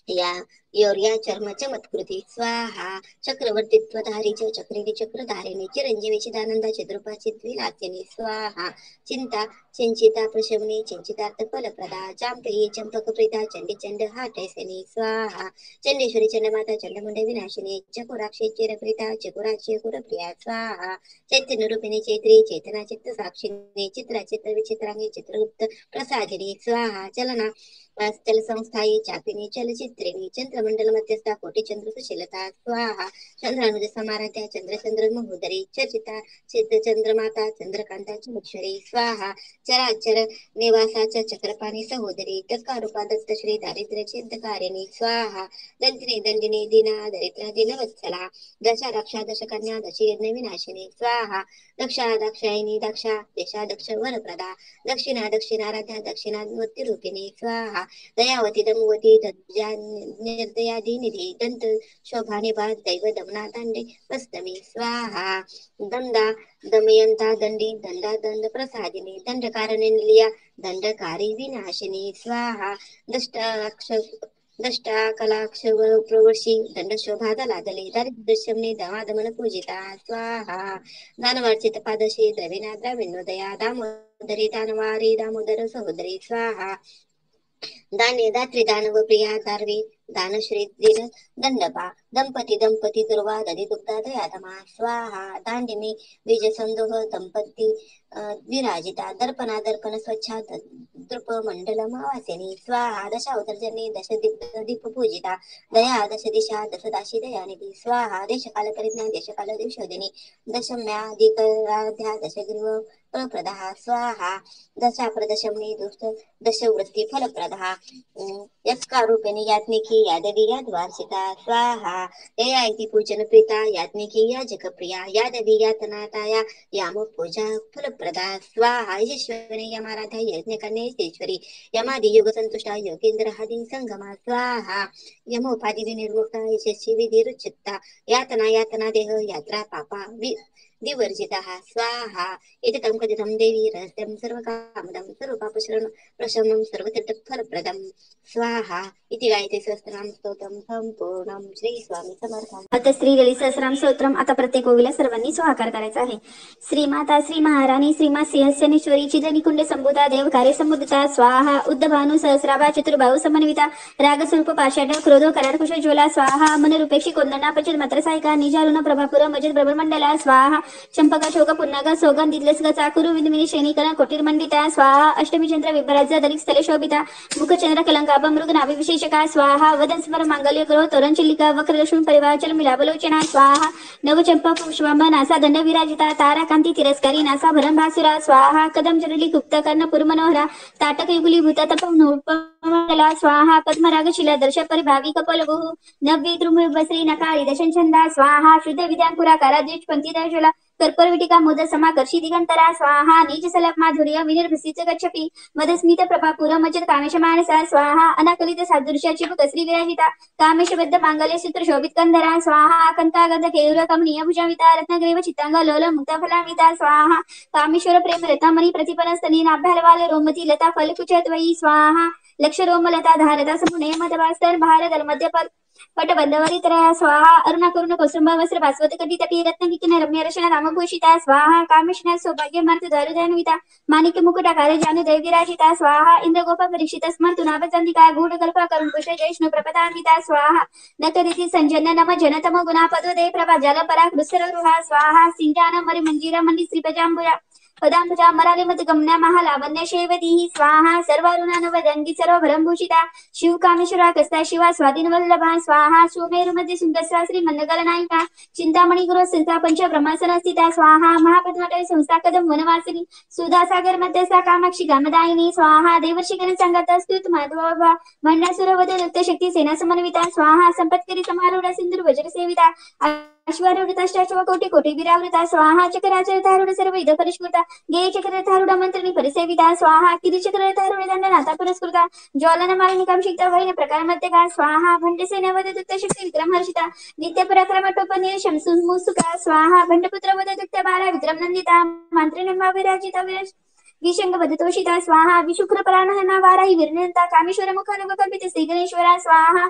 S3: या योर्या चर्म चमत्कृती स्वाहा चक्रवर्तीत्वधारी चक्रिणी चक्रधारिणी चिरंजीवी चिदानंदा चिद्रूपा चिद्विलासिनी स्वाहा चिंता चिंचिता प्रशमनी चिंचितार्थ फलप्रदा चांपेयी चंपकप्रीता चंडी चंड हाटेसनी स्वाहा चंडेश्वरी चंडमाता चंडमुंड विनाशिनी चकुराक्षी चिरप्रीता चकुराक्षी कुरप्रिया स्वाहा चैतन्य रूपिणी चैत्री चेतना चित्त साक्षिणी चित्रा चित्र विचित्रांगी चित्रगुप्त प्रसादिनी स्वाहा चलना चल संस्थायी चापिनी चलचित्रिणी चंद्रमंडल मध्यस्था कोटी चंद्र सुशीलता स्वाहा चंद्रानुज समाराध्या चंद्रचंद्र महोदरी चर्चिता चित्त चंद्रमाता चंद्रकांता चमक्षरी स्वाहा चराचर निवासाच्या चक्रपाणी सहोदरी टक्कारूपा दत्तश्री दारिद्र्य चिंतकारिणी स्वाहा दंतिनी दंडिनी दिना दरिद्र दिनवत्सला दशा रक्षा दशकन्या दशयज्ञ विनाशिनी स्वाहा दक्षा दक्षायिनी दक्षा देशा दक्ष वरप्रदा दक्षिणा दक्षिणाराध्या दक्षिणामूर्ती रूपिणी स्वाहा दयावती दमवती निर्दयादी निधी दंत शोभानिभात दैव दमना दांडे वस्तमी स्वाहा दंदा दमयंता दंडी दंडा दंड प्रसादिनी दंडकारणे निलिया दंडकारी विनाशिनी स्वाहा दष्टा कलाक्ष प्रवर्षी दंड शोभा दलादली दारिद्र्यशमनी दमादमन पूजिता स्वाहा दानवार्चित पादशी द्रविणा द्रविणोदया दामोदरी दानवारी दामोदर सहोदरी स्वाहा दाने दात्री दानव प्रिया दारवी दानश्री दिन दंडपा दंपती दंपती दुर्वा दधी दुग्धा दयातमा स्वाहा दांडिमी बीज संदोह दंपती विराजिता दर्पणा दर्पण स्वच्छा द्रुप मंडलम वासिनी स्वाहा दशावतर्जनी दश दीप पूजिता दया दश दिशा दश दाशी दयानिधी स्वाहा देशकाल परिज्ञा देशकाल दिवशोदिनी दशम्याधिकराध्या दशग्रीव प्रप्रदः स्वाहा दशा प्रदशमनी दुष्ट दशवृत्ती फलप्रदः यत्कारूपिणी याज्ञिकी यादवी याद्वार्षिता स्वाहा यया इति पूजन प्रीता याज्ञिकी याजक प्रिया यादवी यातनाताया याम पूजा फलप्रदा स्वाहा यशस्वरी यमाराध्या यज्ञकन्या ईश्वरी यमादि युग संतुष्टा योगेंद्र हदी संगमा स्वाहा यमोपाधि विनिर्मुक्ता यशस्वी विधिरुचित्ता यातना यातना देह यात्रा पापा विवर्जितः स्वाहा एततं कथितं देवी रहस्यं सर्वकामदं सर्वपापशरणं प्रशमनं सर्वतीर्थफलप्रदं स्वाहा इति गायते सहस्रनाम स्तोत्रम संपूर्णम श्री स्वामी समर्थम.
S1: आता श्री ललित सहस्रनाम स्तोत्रम. आता प्रत्येक ओवीला सर्वांनी स्वाकार करायचा आहे. श्रीमाता श्री महाराणी श्रीमा सिंहस्यनेश्वरी चिदनिकुंड संभूता देवकार्य समुदिता स्वाहा उद्धभानु सहस्राभा चतुर्बाहु समन्विता रागस्वरूप पाषाढ क्रोधो करारकुश ज्वला स्वाहा मनरूपेक्षी कोंदणा पचित मात्र सायका निजारुण प्रभापुर मजित ब्रह्मंडला स्वाहा चंपका शोक पुन्नाग सौगंधितलसग चाकुरु विदमिनी श्रेणीकरण कोटिर्मंडिता स्वाहा अष्टमी चंद्र विभराज्य दलित स्थले शोभिता मुखचंद्र कलंकाभ मृग नाभि विशेषका स्वाहा वदन स्मर मांगल्य ग्रह तोरण चिलिका वक्रलक्ष्मी परिवाचल मिलाबलोचना स्वाहा नवचंपा पुष्पम नासा दंड विराजिता तारा कांती तिरस्कारी नासा भरण भासुरा स्वाहा कदम जरली गुप्त कर्ण पुरमनोहरा ताटक युगली भूत तपला स्वाहा पद्मरागशिला दर्श परिभावी कपलगुः नव्य द्रुम बसरी नकाळी दशन छंदा स्वाहा शुद्ध विद्यांकुरा काराद्वेष पंथी दर्शला कर्पूरविटिका मोद समाकर्षी दिगंतरा स्वाहा नीच सलप माधुर्य विनिर्भसित गच्छपी मदस्मित प्रभापुर मजत कामेश मानसा स्वाहा अनाकलित सादृश्याची कसरी विराजिता कामेश बद्ध मांगल्य सूत्र शोभित कंधरा स्वाहा कंतागंध केयुर कमनीय भुजाविता रत्नग्रीव चित्तांग लोल मुक्ता फलामिता स्वाहा कामेश्वर प्रेम रत्नामणी प्रतिपन स्तनी नाभ्यालवाल रोमती लता फलकुचत्वयी स्वाहा लक्ष रोमलता धारता समुने मदवास्तर भारत मध्यपद पटबंधवरितरा स्वाहा अरुणाकरुण कौसुंब वस्त्र भास्वत कटितटी रत्नकिकिन रम्य रशना रामभूषिता स्वाहा कामेशना सौभाग्य मार्त दारुदान्विता माणिक्य मुकुटाकार जानु दैविराजिता स्वाहा इंद्रगोप परीक्षित स्मर्तुनाभचंदिका गूढ कल्पा करुण कुश जैष्णु प्रपदान्विता स्वाहा नकरिति संजन नम जनतम गुणा पदोदय प्रभा जल पराकृसर स्वाहा सिंजान मरि मंजीरा मंडी श्रीपजांबुजा पदांबुजा मरालीमत गमना महालावण्य शेवती स्वाहा सर्वारुणानवदंगी सर्वभरंभूषिता शिवकामेश्वरा कस्ता शिवा स्वाधीन वल्लभा स्वाहा सोमेरुमध्ये सुंदरसा श्री मंदगलनायिका चिंतामणी गुरु संस्था पंच ब्रह्मासन स्थिता स्वाहा महापद्माटय संस्था कदम वनवासिनी सुधासागर मध्यस्था कामाक्षी गामदायिनी स्वाहा देवर्षिगण सांगत स्तुत माधवा मंडासुरवध दत्तशक्ती सेना समन्विता स्वाहा संपत्करी समारूढ सिंधुर वज्र सेविता अश्वारूढ कोटी कोटी विरावृता स्वाहा चक्राचरतारूढ सर्व इद परिष्कृता गे चक्ररथारूढ मंत्रिणी परिसेविता स्वाहा किरी चक्ररथारूढ दंडनाथा पुरस्कृता ज्वालन मालिनिकां शिक्ता वैन प्रकार मध्यगा स्वाहा भंडसेनावध दत्तशक्ती विक्रम हर्षिता नित्य पराक्रम टोपनीर शमसुमुसुका स्वाहा भंडपुत्रवध दत्त बाला विक्रम नंदिता मंत्रिणमा विराजिता विशंग वदतोषिता स्वाहा विशुक्र प्राणहना वाराही विरनंता कामेश्वर मुखानुकल्पित श्री गणेश्वरा स्वाहा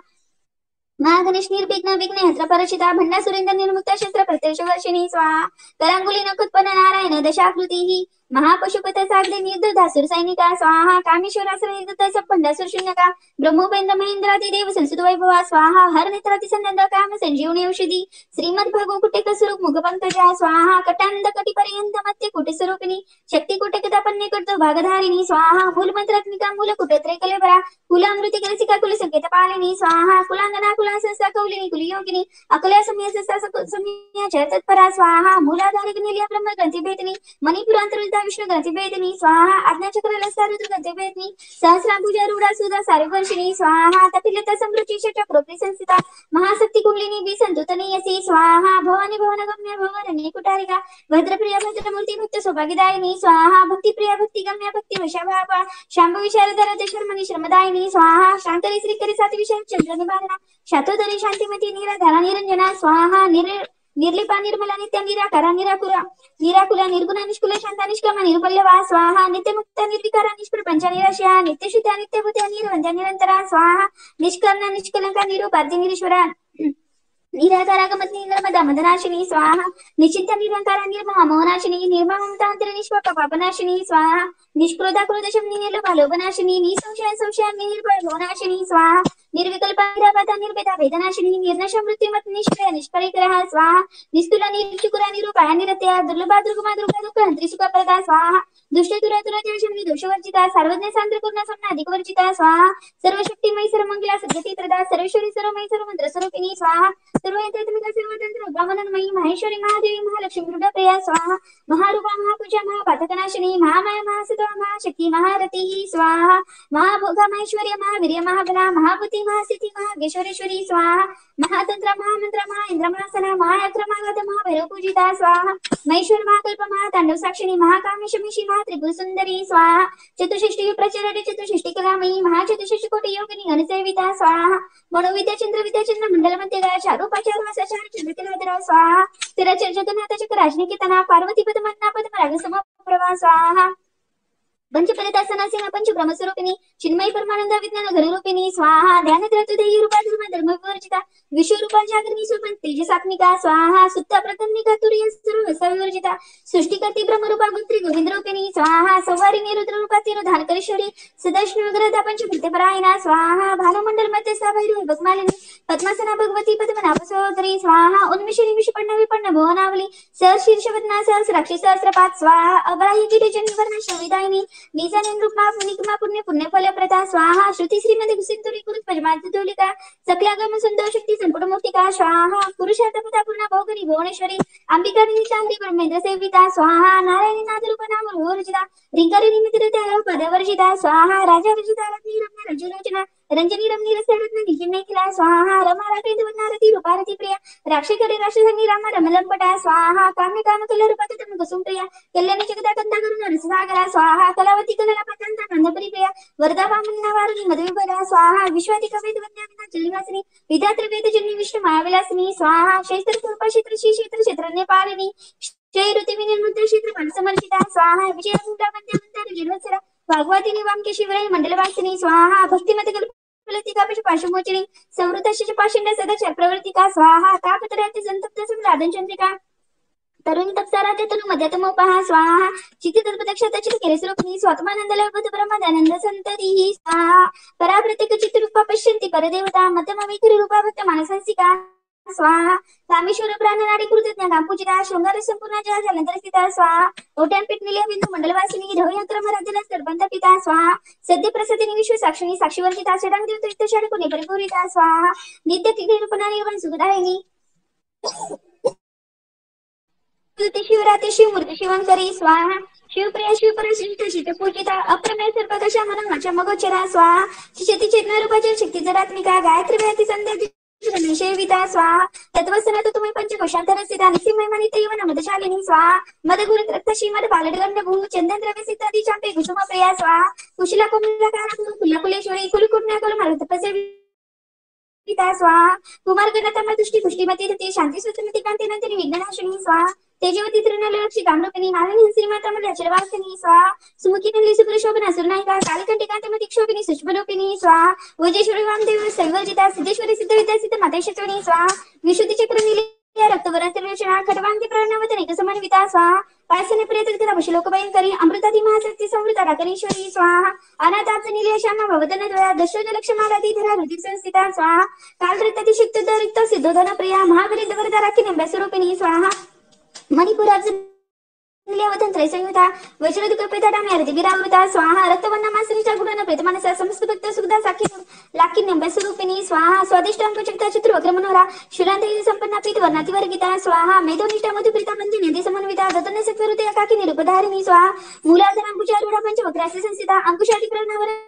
S1: महागणेश निर्विघ्न विघ्न हत्र परचिता भंडा सुरेंद्र निर्मुक्त शस्त्र प्रत्यक्ष वर्षिणी स्वाहा करांगुली नकुत्पन्न नारायण दशाकृती महापशुपत सागरे निर्दधासुर सैनिका स्वाहा कामेश्वरासुर भंडासुर शून्यका ब्रह्मोपेंद्र महेंद्रादी देव संसुत वैभवा स्वाहा हर नेत्राती संनंद काम संजीवनी औषधी श्रीमद भगो कुटेक स्वरूप मुखपंकजा स्वाहा कटानंद कटी पर्यंत मत्य कुटे स्वरूपिणी शक्ती कुटेकदा पन्ने करतो भागधारिणी स्वाहा मूलमंत्रात्मिका मूल कुटत्रे कलेबरा कुलामृती कलसिका कुल संकेत पालिनी स्वाहा कुलांगना कुला संस्था कौलिनी कुलयोगिनी अकल्या समया संस्था समया तत्परा स्वाहा मूलाधारिक निलिया ब्रह्म ग्रंथी भेदनी मणिपुरांतरिता विष्णु ग्रंथी भेदनी स्वाहा आज्ञाचक्र लसारुद्र ग्रंथी भेदनी सहस्रांबुजा रूढा सुधा सारवर्षिणी स्वाहा तपिलता समृची चक्र संस्थिता महाशक्ती कुंडलिनी विसंतुतनीयसी स्वाहा भवानी भवन गम्य भवरणी कुटारिका भद्रप्रिया भद्रमूर्ती भक्त सौभाग्यदायिनी स्वाहा भक्तिप्रिया भक्ति गम्य भक्ति वशाभापा शांभ विशारदर दशर्मणी श्रमदायिनी स्वाहा शांतरी श्रीकरी सात विषय चंद्र निवारणा शातोदरी शांतिमती निराधारा निरंजना स्वाहा निर्लिपा निर्मला नित्य निराकारा निराकुला निर्गुण निष्कुल शांता निष्कामा निरुपल्लवा स्वाहा नित्यमुक्त निर्विकारा निष्प्रपंच निराशया नित्यशुद्धा नित्यभूत्या निर्वंद्या निरंतरा स्वाहा निष्कर्णा निष्कलंका निरुपाद्य निरीश्वरा निराकारागमत निर्मदा मदनाशिनी स्वाहा निश्चित्य निरंकारा निर्महा मोहनाशिनी निर्ममतांतर निष्पाप पापनाशिनी स्वाहा निष्क्रोधा क्रोधशमनी निर्लोभालोभनाशिनी निसंशय संशय निर्भय भवनाशिनी स्वाहा निर्विकल्पा निराबाधा निर्भेदा वेदनाशिनी निर्नश मृत्युमत निष्क्रिय निष्परिग्रह स्वाहा निस्तुला निरुचिकुरा निरूपाया निरत्या दुर्लभा दुर्गमा दुर्गा दुःख त्रिसुखप्रदा स्वाहा दुष्ट दुरातुराशमनी दोषवर्जिता सर्वज्ञ सांद्रपूर्ण सम्नाधिक वर्जिता स्वाहा सर्वशक्तिमयी सर्वमंगला सद्गती प्रदा सर्वेश्वरी सर्वमयी सर्वमंत्र स्वरूपिणी स्वाहा सर्वयंत्रात्मिका सर्वतंत्र ब्रह्मानंदमयी माहेश्वरी महादेवी महालक्ष्मी मृडप्रिया स्वाहा महारूपा महापूजा महापातकनाशिनी महामाया महासुता महाशक्ती महारती स्वाहा महाभोगा महेश्वर्य महावीर्य महाबला महाभूती महासिद्धी महागेश्वरेश्वरी स्वाहा महातंत्र महामंत्र महाइंद्र महासना महायक्र महागत महाभैरव पूजिता स्वाहा महेश्वर महाकल्प महातांडव साक्षिणी महाकामेशमीशी महात्रिपुर सुंदरी स्वाहा चतुष्षष्टी प्रचरडे चतुष्षष्टी कलामयी महाचतुष्षष्टी कोटी योगिनी अनसेविता स्वाहा मनोविद्या चंद्र मंडल मध्यगा चारूपाचार वासाचार चंद्रकलाधरा स्वाहा तिराचर जगन्नाथ चक्र राजनिकेतना पार्वती पद्मन्ना पद्मराग समप्रभा स्वाहा पंचपरितासनासीना पंच ब्रह्मस्वरूपिणी चिन्मयी परमानंद विज्ञान घनरूपिणी स्वाहा ध्यानत्रतुदेयी रूपा धर्म विवर्जिता विश्वरूपा जागरणी स्वपन तेजसात्मिका स्वाहा सुत्ता प्रतन्निका तुर्य सर्व सविवर्जिता सृष्टिकर्ती ब्रह्मरूपा गुत्री गोविंदरूपिणी स्वाहा सौवारी निरुद्र रूपा तिरुधानकरेश्वरी सदाशिव ग्रह पंच कृत्यपरायणा स्वाहा भानुमंडल मध्यस्था भैरवी भगमालिनी पद्मासना भगवती पद्मनाभ सहोदरी स्वाहा उन्मिषणी विषपर्ण विपन्न भुवनावली सहर्षीर्षवदना सहस्राक्षी सहस्रपात स्वाहा अबराही गिरिजन वर्ण शविदायिनी निजानेन रूपा पुनिकमा पुण्य पुण्य फलप्रदा स्वाहा श्रुती श्रीमती गुसिंतुरी कुरुत पजमातुलिका सकलागम सुंदर शक्ती संपुट मूर्तिका स्वाहा पुरुषार्थपदा पूर्ण भोगरी भुवनेश्वरी अंबिका निचांदी ब्रह्मेंद्र सेविता स्वाहा नारायणी नादरूप नाम रोहरजिता रिंगारी निमित्तरित्या पदवर्जिता स्वाहा राजा वर्जिता रत्नी रम्य रजलोचना रंजनी रमणी रसरत्न निखिला स्वाहा रमा राकेंद्रवनारती रूपारती प्रिया राक्षेकरी राक्षसनी रामा रमलंपटा स्वाहा काम्य काम कल रूपकतम कुसुम प्रिया कल्याणी जगदा कंदा करुण रससागरा स्वाहा कलावती कलला पतंता कंदपरी प्रिया वरदा वामना वारुणी मधुविभला स्वाहा विश्वातिका वेद वंद्याविना चलिवासिनी विधात्र वेद जन्य विष्णु मायाविलासिनी स्वाहा क्षेत्र स्वरूप क्षेत्र श्री क्षेत्र क्षेत्रज्ञ पालिनी जय ऋतु विनिर्मुद्र क्षेत्र समर्पिता स्वाहा विजय मुद्रा वंद्यावंतार जन्मसरा भागवती वाक्य शिवराय मंडलवासिनी स्वाहा भक्तिमत पाशुमोचनी समृद्ध पाशिंड सदाचार प्रवर्तिका स्वाहा तापत्रयाते संतप्त सम्रादन चंद्रिका तरुण तपसारा ते तनु मध्यतमोपहा स्वाहा चित्त तत्प्रत्यक्षात चित्त केलेसरूपिणी स्वात्मानंद लभत ब्रह्मदानंद संतती स्वाहा पराप्रत्येक चित्तरूपा पश्यन्ति परदेवता मध्यमविकरी रूपा भक्त मानसांसिका स्वाहा कामेश्वर प्राणनाडी कृतज्ञ कापूजिता शृंगार संपूर्ण जय झाल्यानंतर सीता स्वाहा ओट्यान पीठ निलिया बिंदू मंडलवासिनी रवयंत्र मराजला सरबंध पिता स्वाहा सद्य प्रसादिनी विश्व साक्षिणी साक्षीवर्जिता षडांग देवता षडकुणी परिपूरिता स्वाहा नित्य तिथे रूपनानी वन सुखदायिनी शिवरात्री शिवमूर्ती शिवंकरी स्वाहा शिवप्रिया शिवपरशिष्ट शिवपूजिता अप्रमेय सर्पदशा मनोमाच्या मगोचरा स्वाहा शती चेतना रूपाची शक्ती जरात्मिका गायत्री व्याती संध्या सेविता स्वाहा तत्वसनात तुम्ही पंचकोशांतर स्थिता निसी महिमानी तेवन मदशालिनी स्वाहा मदगुरु रक्तशी मद बालडगंड भू चंदन द्रव्य सिद्धादी चांपे कुसुम प्रिया स्वाहा कुशला कुमला कारक कुलकुलेश्वरी कुलकुण्या कुल मारुत पसे पिता स्वाहा कुमार गणतम दृष्टी पुष्टिमती धती शांती सुतमती कांती नंदिनी विघ्ननाशिनी स्वाहा तेजवती तृणलक्षी कामरूपिणी मालिनी श्रीमाता मल्ल्याचरवासिनी स्वाहा सुमुखी नल्ली सुप्रशोभना सुरनायिका कालकंठी कांतिमती क्षोभिनी सुष्मलोपिनी स्वाहा वजेश्वरी वामदेव सैवर्जिता सिद्धेश्वरी सिद्धविद्या सिद्ध मातेश्वरी स्वाहा विशुद्धी चक्र निलिया रक्तवरांतरचना खटवांती प्रणवतनिक समन्विता स्वाहा पायसने प्रियतृता वशलोकभयंकरी अमृतादी महाशक्ती समृता राकरेश्वरी स्वाहा अनाथाच निलय श्यामा भवदन द्वया दशरथलक्ष्मालादी धरा हृदिक संस्थिता स्वाहा कालरत्ती शिक्तुदरिक्त सिद्धोधन प्रिया महागरित वरदा राखी नंब्या स्वरूपिणी स्वाहा मणिपुराज निलयवतंत्र संयुता वज्रदुक पेताडाम्या रतिगिरावृता स्वाहा रक्तवर्णमासनीच्या गुणांना प्रेतमानसा संस्कृत सुखदा साखी लाखी नंब्या स्वरूपिणी स्वाहा स्वादिष्ट अंकचक्ता चतुर्वक्र मनोहरा शुरांतरी संपन्ना प्रीत वर्णाती वर्गिता स्वाहा मेधोनिष्ठा मधुप्रीता बंधी नदी समन्विता दतन सत्वरुते एकाकी निरुपधारिणी स्वाहा मूलाधनांकुचारूढा पंचवक्रासी संस्थिता अंकुशादी प्रणवर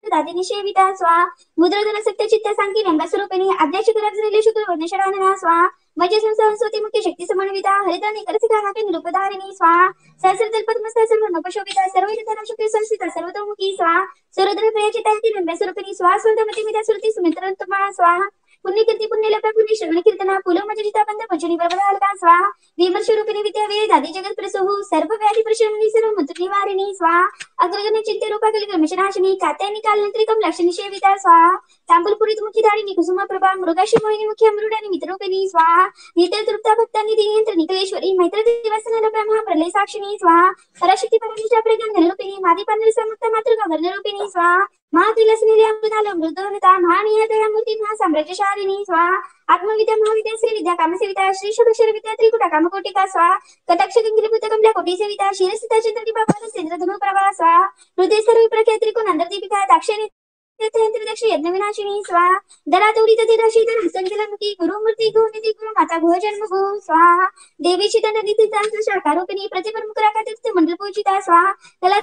S1: दादिनी सेविता स्वाहा मुद्रधन सत्य चित्त सांकी नंब्या स्वरूपिणी आज्ञाची शुक्र शुक्र वर्णषडानना स्वाहा मजे संस्कृती मुख्य शक्ती समन्विता हरितानी करसिका हाके निरुपधारिणी स्वाहा सहस्रदल पद्मस्था सर्व नपशोभिता सर्वैर्धना शुक्र संस्थिता सर्वतोमुखी स्वाहा सर्वधन प्रियाची तांती नंब्या स्वरूपिणी स्वाहा स्वतमती मिता श्रुती सुमित्रंतमा स्वाहा पुण्यकीर्ती पुण्यलपा पुण्य श्रवण कीर्तना पुलो मजरिता बंध भजनी प्रबलहलका स्वाहा विमर्श रूपिणी विद्या वेद आदि जगत प्रसहु सर्व व्याधी प्रशमनी सर्व मंत्र निवारिणी स्वाहा अग्रगण चिंते रूपा कलकर्मशनाशिनी कात्यायनी कालनंत्रिकम लक्षणी सेविता स्वाहा तांबूलपुरीत मुखी धारिणी कुसुम प्रभा मृगाशी मोहिनी मुखी अमृडानी मित्ररूपिणी स्वाहा नित्य तृप्ता भक्तांनी दिनियंत्र निकलेश्वरी मैत्र दिवसना ब्रह्मा प्रलय साक्षिणी स्वाहा पराशक्ती परमेश्वर प्रज्ञान घनरूपिणी मादी पांडर समक्त मातृका वर्णरूपिणी स्वाहा महाविलसनीली अमृताल मृदोनता महानियतया मूर्ती महासाम्राज्यशालिनी स्वाहा आत्मविद्या महाविद्या श्री विद्या कामसेविता श्री षोडशर विद्या त्रिकुटा कामकोटिका स्वाहा कटाक्ष गंगिलीभूत कमला कोटी सेविता शिरसिता चंद्रदीपा सेंद्र धनु प्रभा स्वाहा हृदय सर्व प्रख्यात त्रिकोण अंतर्दीपिका दाक्षिणी दक्ष यज्ञविनाशिनी स्वाहा दरातोडी तथिराशीधर संजलमुखी गुरुमूर्ती गुरुनिधी गुरु माता गुह जन्म गो स्वाहा देवीची तनदिती शाखारूपिणी प्रतिप्रमुख राखातीर्थ मंडल पूजिता स्वाहा कला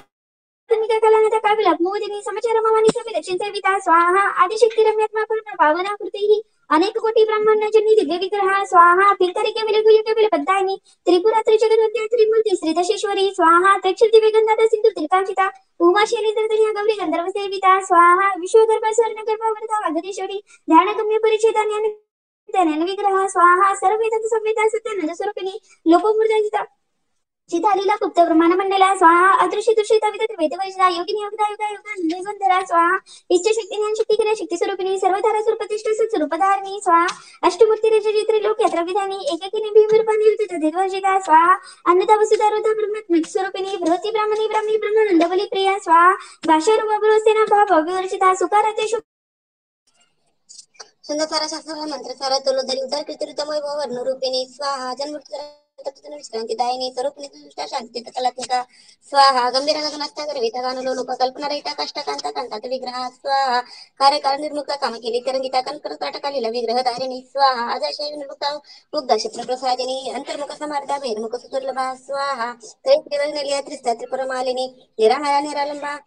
S1: कलानता काव्य मोदिनी समाचार मवानी सभे दक्षिण सेविता स्वाहा आदिशक्ती रम्यात्मा पूर्ण पावनाकृती अनेक कोटी ब्रह्मांडाजन्य दिव्य विग्रह स्वाहा फिरतरिके विलगुयके विलपद्दायिनी त्रिपुरा त्रिजगन्वत्या त्रिमूर्ती श्रीदशेश्वरी स्वाहा त्रिक्षर दिव्य गंधाता सिंधू तिलकांचिता उमा शैलेंद्रधन्या गौरी गंधर्व सेविता स्वाहा विश्वगर्भ स्वर्ण गर्भ वरदा वागदेश्वरी ध्यानगम्य परिच्छेदा ज्ञान विग्रह स्वाहा सर्व वेदांत संवेदा सत्यानंद स्वरूपिणी लोकमूर्तिता चितालीला गुप्त ब्रह्मांड मंडला स्वाहा अदृश्य दृश्यता विदत वेदवैजना योगिनी योगदा योगा योगा निगंधरा स्वाहा इच्छा शक्ती ज्ञान शक्ती क्रिया शक्ती स्वरूपिणी सर्वधारा स्वरूपतिष्ठ स्वरूपधारिणी स्वाहा अष्टमूर्ती रजजित्री लोक यात्रा विधानी एकेकिनी भीमरूपानी विदित देवजिता स्वाहा अन्नदा वसुधा रोधा ब्रह्मात्मिक स्वरूपिणी बृहती ब्राह्मणी ब्राह्मणी ब्रह्मानंदवली प्रिया स्वाहा भाषा रूप भरोसेना भाव भव्यवर्जिता सुकारते
S3: छंदसारा शास्त्र मंत्रसारा तुलोधरी उदार कीर्तितमय वर्ण रूपिणी स्वाहा जन्म विश्रांती दायिनी स्वरूपनी दुष्टा शांती कलात्मिका स्वाहा गंभीर गगनास्ता गर्विता गानुलो लोक कल्पना रहिता काष्टकांता कांतात विग्रह स्वाहा कार्यकाळ निर्मुक्ता काम केली तरंगिता कनकरकाटकालीला विग्रह धारिणी स्वाहा अजय निर्मुक्ता मुग्धा क्षेत्र प्रसादिनी अंतर्मुख समार्था बहिर्मुख सुदुर्लभा स्वाहा त्रैत्रिवर्णलिया त्रिस्ता त्रिपुरमालिनी निराहारा निरालंबा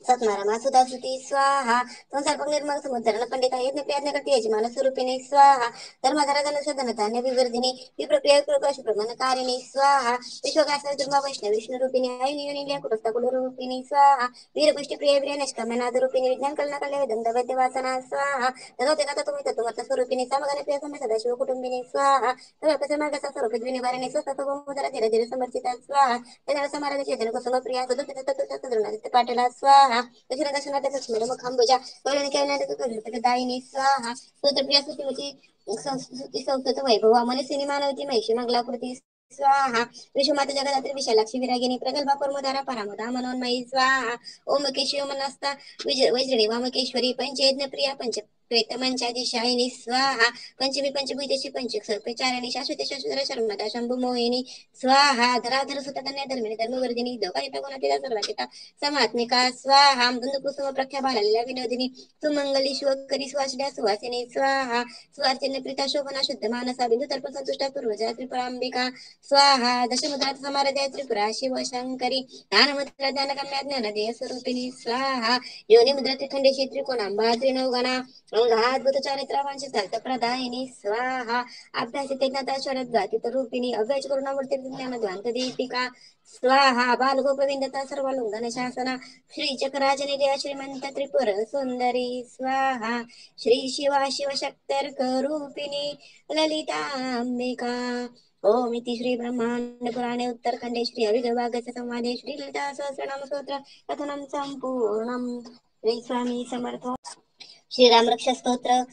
S3: सत्मारमा सुधाश्रुती स्वाहा संसारपक निर्मल समुद्रण पंडिता यज्ञ प्रयत्न करते यजमान स्वरूपिणी स्वाहा धर्मधारा धनुषधन धान्य विवर्धिनी विप्रक्रिया कृपाशु प्रमाणकारिणी स्वाहा विश्वकासा दुर्मा वैष्णव विष्णु रूपिणी आयुनियोनिल्या कुटस्था कुलरूपिणी स्वाहा वीरपुष्टी प्रिय वीर निष्काम्यनाद रूपिणी विज्ञान कलना कल्या वेदंत वैद्य वासना स्वाहा तथोते कथा तुम्ही तत्वमत स्वरूपिणी समगाने प्रिय समय सदाशिव कुटुंबिनी स्वाहा तव्यापसे मार्गसा स्वरूपित विनिवारिणी स्वतः धीर धीर समर्थिता स्वाहा तेनाला समाराध चेतन कुसुम प्रिया सुदुपित तत्वशास्त्र द्रोणादित्य पाटीला स्वाहा दक्षिण दक्षिणात लक्ष्मी मुखांबुजा वैरणिका दायिनी स्वाहा स्तोत्रप्रिया स्तुतिमती संस्कृती संस्कृत वैभव मनसिनी मानवती महिषी मंगलाकृती स्वाहा विश्वमाता जगदात्री विशालाक्षी विरागिनी प्रगल्भा कर्मधारा परामदा मनोन्मयी स्वाहा ओम केशव मनस्ता वज्रणी वामकेश्वरी पंचयज्ञ प्रिया पंच श्वेतमंचादिशायिनी स्वाहा पंचमी पंचभूतेशी पंचक सर्पचारिणी शाश्वते शाश्वत शर्मदा शंभू मोहिनी स्वाहा धराधर सुतधन्य धर्मिणी धर्मवर्धिनी दोकारिता गुणातीता सर्वातीता समात्मिका स्वाहा कुसुम प्रख्या बाललीला विनोदिनी सुमंगली शिवकरी सुवासिन्या सुवासिनी स्वाहा सुवासिनी प्रीता शोभना शुद्ध मानसा बिंदु तर्पण संतुष्टा पूर्वजा त्रिपुरांबिका स्वाहा दशमुद्रात समाराध्या त्रिपुरा शिव शंकरी ज्ञानमुद्रा ज्ञानगम्या ज्ञानदेय स्वरूपिणी स्वाहा योनी मुद्रा खंडेशी त्रिकोणांबा त्रिनवगणा अद्भुत चारित्रा वांछित प्रदायिनी स्वाहा अभ्यासिते ज्ञाताश्वरत गातित रूपिणी अव्याज करुणामूर्ती ज्ञानध्वांत दीपिका स्वाहा बालगोपविंदता सर्वलुंघन शासना श्री चक्रराजनिलया श्रीमंत त्रिपुर सुंदरी स्वाहा श्री शिवा शिवशक्तर्क रूपिणी ललितांबिका ओम इति श्री ब्रह्मांड पुराणे उत्तरखंडे श्री अभिगवागस्य संवादे श्री ललिता सहस्रनाम स्तोत्र कथनं संपूर्णम् श्री स्वामी समर्थ श्रीराम रक्षा स्तोत्र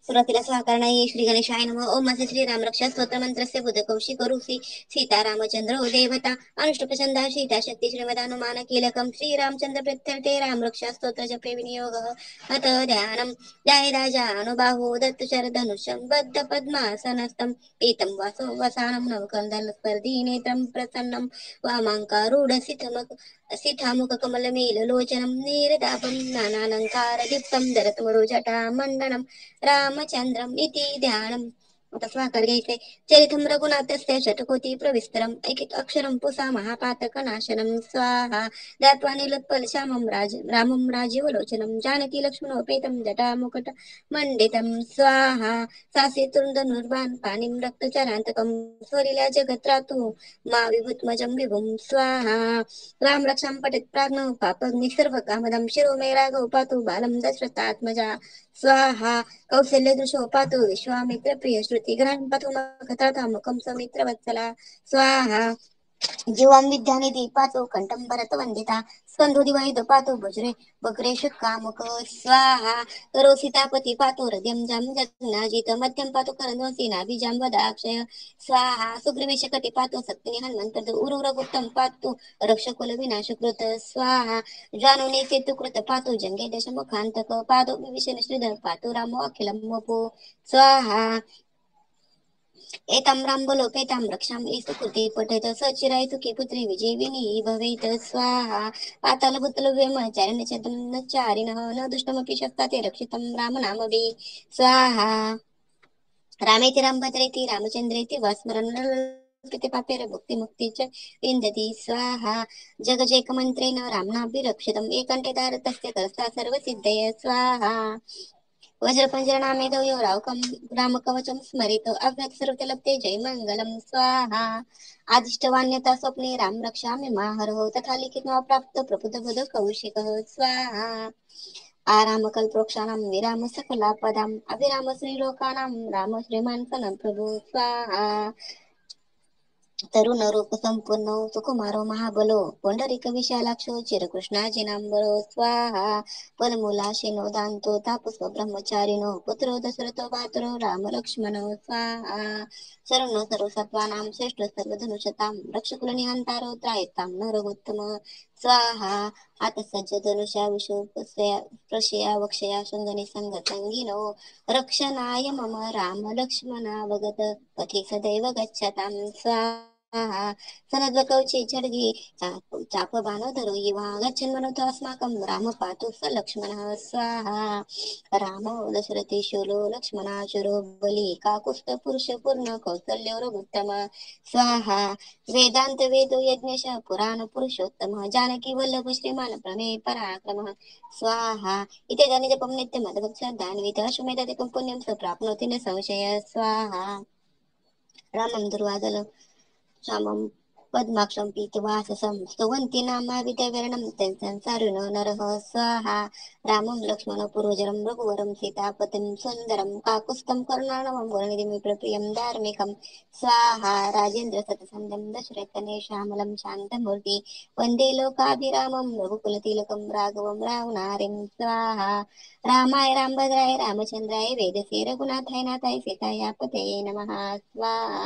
S3: सुरुवातीला स्वाकरणाय श्री गणेशाय नमः ओम असे श्रीराम रक्षा स्तोत्र मंत्रस्य बुधकौशिक ऋषी सीतारामचंद्र देवता अनुष्टप्रचंदा सीता शक्ती श्रीमदानुमान कीलकम श्रीरामचंद्र प्रत्यर्थे राम रक्षा स्तोत्र जपे विनियोगः अत ध्यानं ध्यायेदाजानुबाहु दत्तचर धनुषं बद्ध पद्मासनस्थं पीतं वासो वसानं नवकन्दल स्पर्धी नेत्रं प्रसन्नं वामाङ्कारूढ सिठामुखकमलमीललोचनं नीरदापं नानालङ्कारदीप्तं दरतमरुजटा मण्डनं रामचंद्रम इति ध्यानम् आता स्वाकार घ्यायचंय चरितम रघुनाथस्य षटकोटी प्रविस्तरम एक एक अक्षरम पुसा महापातक नाशनम स्वाहा दात्वानि लुत्पल श्यामम रामम राजीवलोचनम जानकी लक्ष्मणोपेतम जटा मुकुट मंडितम स्वाहा सासे तुरुंदनुर्बाण पाणिं रक्तचरांतकम स्वरिल्या जगत्रातु मा विभूतमजं विभुं स्वाहा राम रक्षां पठित प्राज्ञ पापग्नि सर्व कामदं शिरो मे राघव पातु बालं दशरथात्मजा स्वाहा कौशल्य दृशो पातु विश्वामित्र प्रिय श्रुती ग्रहण पातु मखतामुखं सौमित्र वत्सला स्वाहा जीवं विद्यानिधि पातु कंठं भरत वंदिता स्कंधो दिवाहित पातु भुजरे बकरे शुक्कामुख स्वाहा करो सीतापती पातु हृदयं जं जगन्नाजित मध्यं पातु करन्वसी नाभिजं वदाक्षय स्वाहा सुग्रीवेश कटी पातु सत्तिनि हनुमंत उरुरगुप्तं पातु रक्षकुल विनाशकृत स्वाहा जानुने सेतुकृत पातु जंगे दशमुखांतक पादो विभीषण श्रीधर पातु रामो अखिलं वपु स्वाहा एतां रामबलोपेतां रक्षां सुकृते पठेत सचिराय सुखी पुत्री विजयिनी भवेत स्वाहा पाताल भूतल व्यमचारिण चारिणः न दुष्टमपि शस्ताते रक्षितं रामनामभि स्वाहा रामेति रामभद्रेति रामचंद्रेति वा स्मरण पापेर भुक्ति मुक्ती च विन्दति स्वाहा जगजेक मंत्रेण रामनाभिरक्षितम् एकंठे धारतस्य करस्ता सर्वसिद्धय स्वाहा वज्रपंजरनामे दौयो रामकवचं स्मरित अव्यक्त सर्वते जय मंगलम स्वाहा आदिष्टवान्यता स्वप्ने राम रक्षामि माहरो तथा लिखित प्राप्त प्रबुद्ध बुध कौशिकः स्वाहा आराम कल्प्रोक्षाणां विराम सकलापदाम् अभिराम श्रीलोकानां राम श्रीमान प्रभु स्वाहा तरुण रूप संपूर्ण सुकुमारो महाबलो पुंडरीक विशालाक्षो चिरकृष्णाजिनांबरो स्वाहा पलमूलाशिनो दांतो तापस्व ब्रह्मचारिणो पुत्रो दशरथो भातरो राम लक्ष्मणो स्वाहा शरणो सर्वसत्त्वानां श्रेष्ठ सर्वधनुषतां रक्षकुलनिहंतारो त्रायतां नरगोत्तम स्वाहा आतसज्ज धनुषा विशो प्रशया वक्षया शृंगनि संगतंगिनो रक्षणाय मम राम लक्ष्मणावगत पथि सदैव गच्छतां स्वाहा सनद्वकौचे झड्गे चाप बाणो धरो युवा गच्छन् मनोतो अस्माकं राम पातु स लक्ष्मणः स्वाहा रामो दशरथेशोलो लक्ष्मणाचुरो बली काकुस्थ पुरुष पूर्ण कौसल्यो रघुत्तम स्वाहा वेदांत वेदो यज्ञश पुराण पुरुषोत्तम जानकी वल्लभ श्रीमान प्रमेय पराक्रमः स्वाहा इथे जाने जपम नित्य मदभक्तान्वित अश्वमेधादिकं पुण्यं स प्राप्नोति न संशय स्वाहा रामं दुर्वादल श्यामं पद्माक्षं पीतवाससं स्तुवन्ति नामाविदवर्णं तं संसारिणो नरः स्वाहा रामं लक्ष्मण पूर्वजरं रघुवरं सीतापतिं सुन्दरं काकुत्स्थं करुणाणवं वर्णिदिमित्रप्रियं धार्मिकं स्वाहा राजेन्द्र सतसंदं दशरथने श्यामलं शान्तमूर्ति वन्दे लोकाभिरामं रघुकुलतिलकं राघवं रावणारिं स्वाहा रामाय रामभद्राय रामचंद्राय वेदसे रघुनाथाय नाथाय सीताय पतये नमः स्वाहा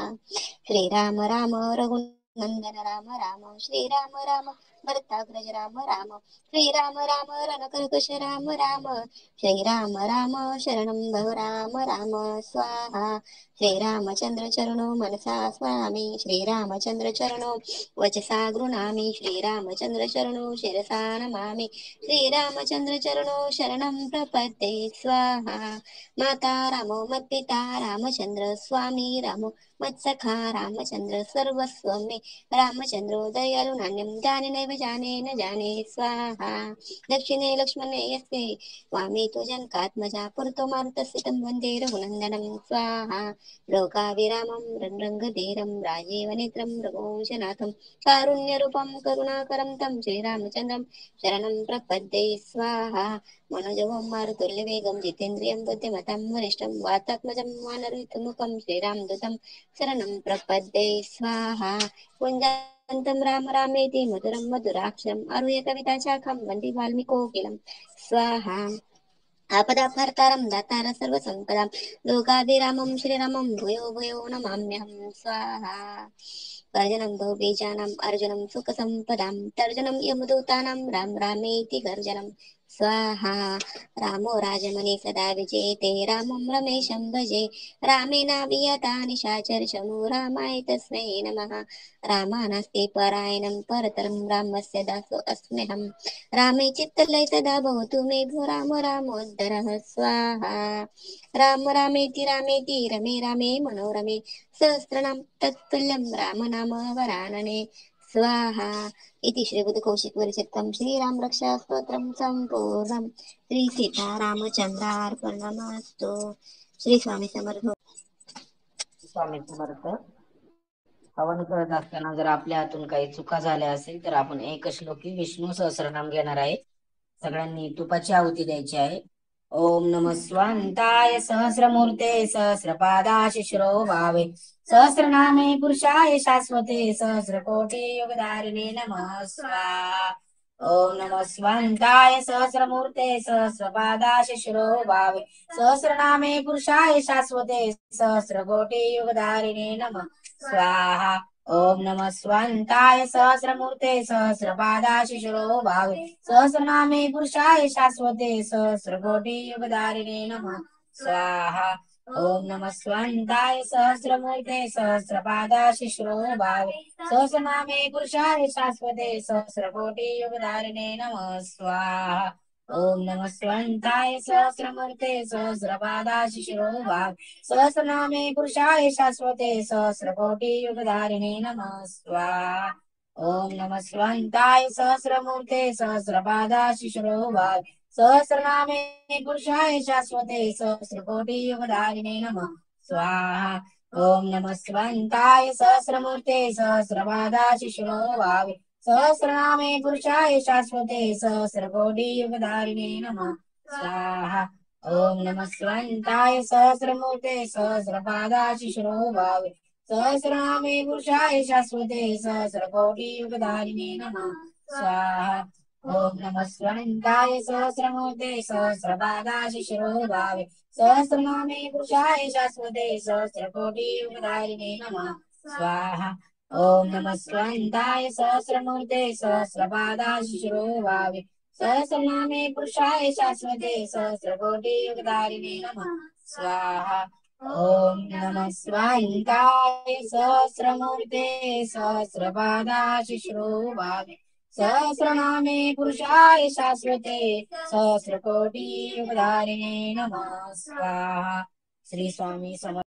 S3: श्रीराम राम रघुनंदन राम राम श्रीराम राम भरताग्रज राम राम श्रीराम राम रणकर्कश राम राम श्रीराम राम शरणं भव राम राम स्वाहा श्रीरामचंद्र चरणो मनसा स्वामी श्रीरामचंद्र चरणो वचसा गृणामि श्रीरामचंद्र चरणो शिरसा नमामि श्रीरामचंद्र चरणो शरणं प्रपद्ये स्वाहा माता रामो मत्पिता रामचंद्र स्वामी रामो मत्सखा रामचंद्र सर्वस्व मे रामचंद्रो दयालु नान्यं जाने नैव जाने न जाने स्वाहा दक्षिणे लक्ष्मणे यस्ते वामे तु जनकात्मजा पुरतो मारुतस्य तं वन्दे रघुनन्दनं स्वाहा लोकाभिरामं रङ्गधीरं राजीवनेत्रं रघुवंशनाथं कारुण्यरूपं करुणाकरं तं श्रीरामचन्द्रं शरणं प्रपद्ये स्वाहा मनोजवं मारुतुल्यवेगं जितेन्द्रियं बुद्धिमतं वरिष्ठं वातात्मजं वानरयुतमुखं श्रीरामदूतं शरणं प्रपद्ये स्वाहा कुञ्जान्तं राम रामेति मधुरं मधुराक्षरम् आरुह्य कविताशाखं वन्दे वाल्मीकोकिलं स्वाहा आपदाभर्तारं दातारं सर्वसम्पदां लोकाभिरामं श्रीरामं भूयो भूयो नमाम्यहं स्वाहा गर्जनं बहुबीजानाम् अर्जुनं सुखसम्पदां तर्जनं यमदूतानां राम रामेति गर्जनं स्वाहा रामो राजमणि सदा विजेते रामं रमेशं भजे रामेणाभियता निशाचरशमो रामाय तस्मै नमः रामानास्ति परायणं परतरं रामस्य दासो अस्म्यहं रामे चित्तलय सदा भवतु मे भो राम रामोद्धरः स्वाहा राम रामेति रमे रामे मनोरमे सहस्रनाम तत्तुल्यं राम नाम वरानने स्वाहा इति श्रीबुद्धकौशिकविरचितं श्रीराम रक्षा स्तोत्रं सम्पूर्णं श्री सीतारामचन्द्रार्पणमस्तु श्री स्वामी समर्थ
S4: स्वामी समर्थ. हवन करत असताना जर आपल्या हातून काही चुका झाल्या असेल तर आपण एक श्लोकी विष्णू सहस्रनाम घेणार आहे. सगळ्यांनी तुपाची आहुती द्यायची आहे. ओम नमः स्वांताय सहस्रमूर्ते सहस्रपादा शिशिरो भावे सहस्रनामे पुरुषाय शाश्वते सहस्रकोटी युगधारिणे नमः स्वाहा. ओम नमः स्वांताय सहस्रमूर्ते सहस्रपादा शिशिरो भावे सहस्रनामे पुरुषाय शाश्वते सहस्रकोटी युगधारिणे नमः स्वाहा. ओम नमः स्वांताय सहस्रमूर्ते सहस्रपादा शिशिरो भावे सहस्रनामे पुरुषाय शाश्वते सहस्रकोटी युगधारिणे नमः स्वाहा. ओम नमः स्वांताय सहस्रमूर्ते सहस्रपादा शिशिरो भावे सहस्रनामे पुरुषाय शाश्वते सहस्रकोटी युगधारिणे नमः स्वाहा. ओम नमः स्वांताय सहस्रमूर्ते सहस्रपादा शिशिरो भावे सहस्रनामे पुरुषाय शाश्वते सहस्रकोटी युगधारिणे नमः स्वाहा. ओम नमः स्वांताय सहस्रमूर्ते सहस्रपादा शिशिरो भावे सहस्रनामे पुरुषाय शाश्वते सहस्रकोटी युगधारिणे नमः स्वाहा. ओम नमः स्वांताय सहस्रमूर्ते सहस्रपादा शिशिरो भावे सहस्रनामे पुरुषाय शाश्वते सहस्रकोटी युगधारिणे नमः स्वाहा. ओम नमः स्वांताय सहस्रमूर्ते सहस्रपादा शिशिरो भावे सहस्रनामे पुरुषाय शाश्वते सहस्रकोटी युगधारिणे नमः स्वाहा. ओम नमः स्वांताय सहस्रमूर्ते सहस्रपादा शिशिरो भावे सहस्रनामे पुरुषाय शाश्वते सहस्रकोटी युगधारिणे नमः स्वाहा. ओम नमः स्वांताय सहस्रमूर्ते सहस्रपादा शिशिरो भावे सहस्रनामे पुरुषाय शाश्वते सहस्रकोटी युगधारिणे नमः स्वाहा. ओम नमः स्वांताय सहस्रमूर्ते सहस्रपादा शिशिरो भावे सहस्रनामे पुरुषाय शाश्वते सहस्रकोटी युगधारिणे नमः स्वाहा. श्री स्वामी समर्थ.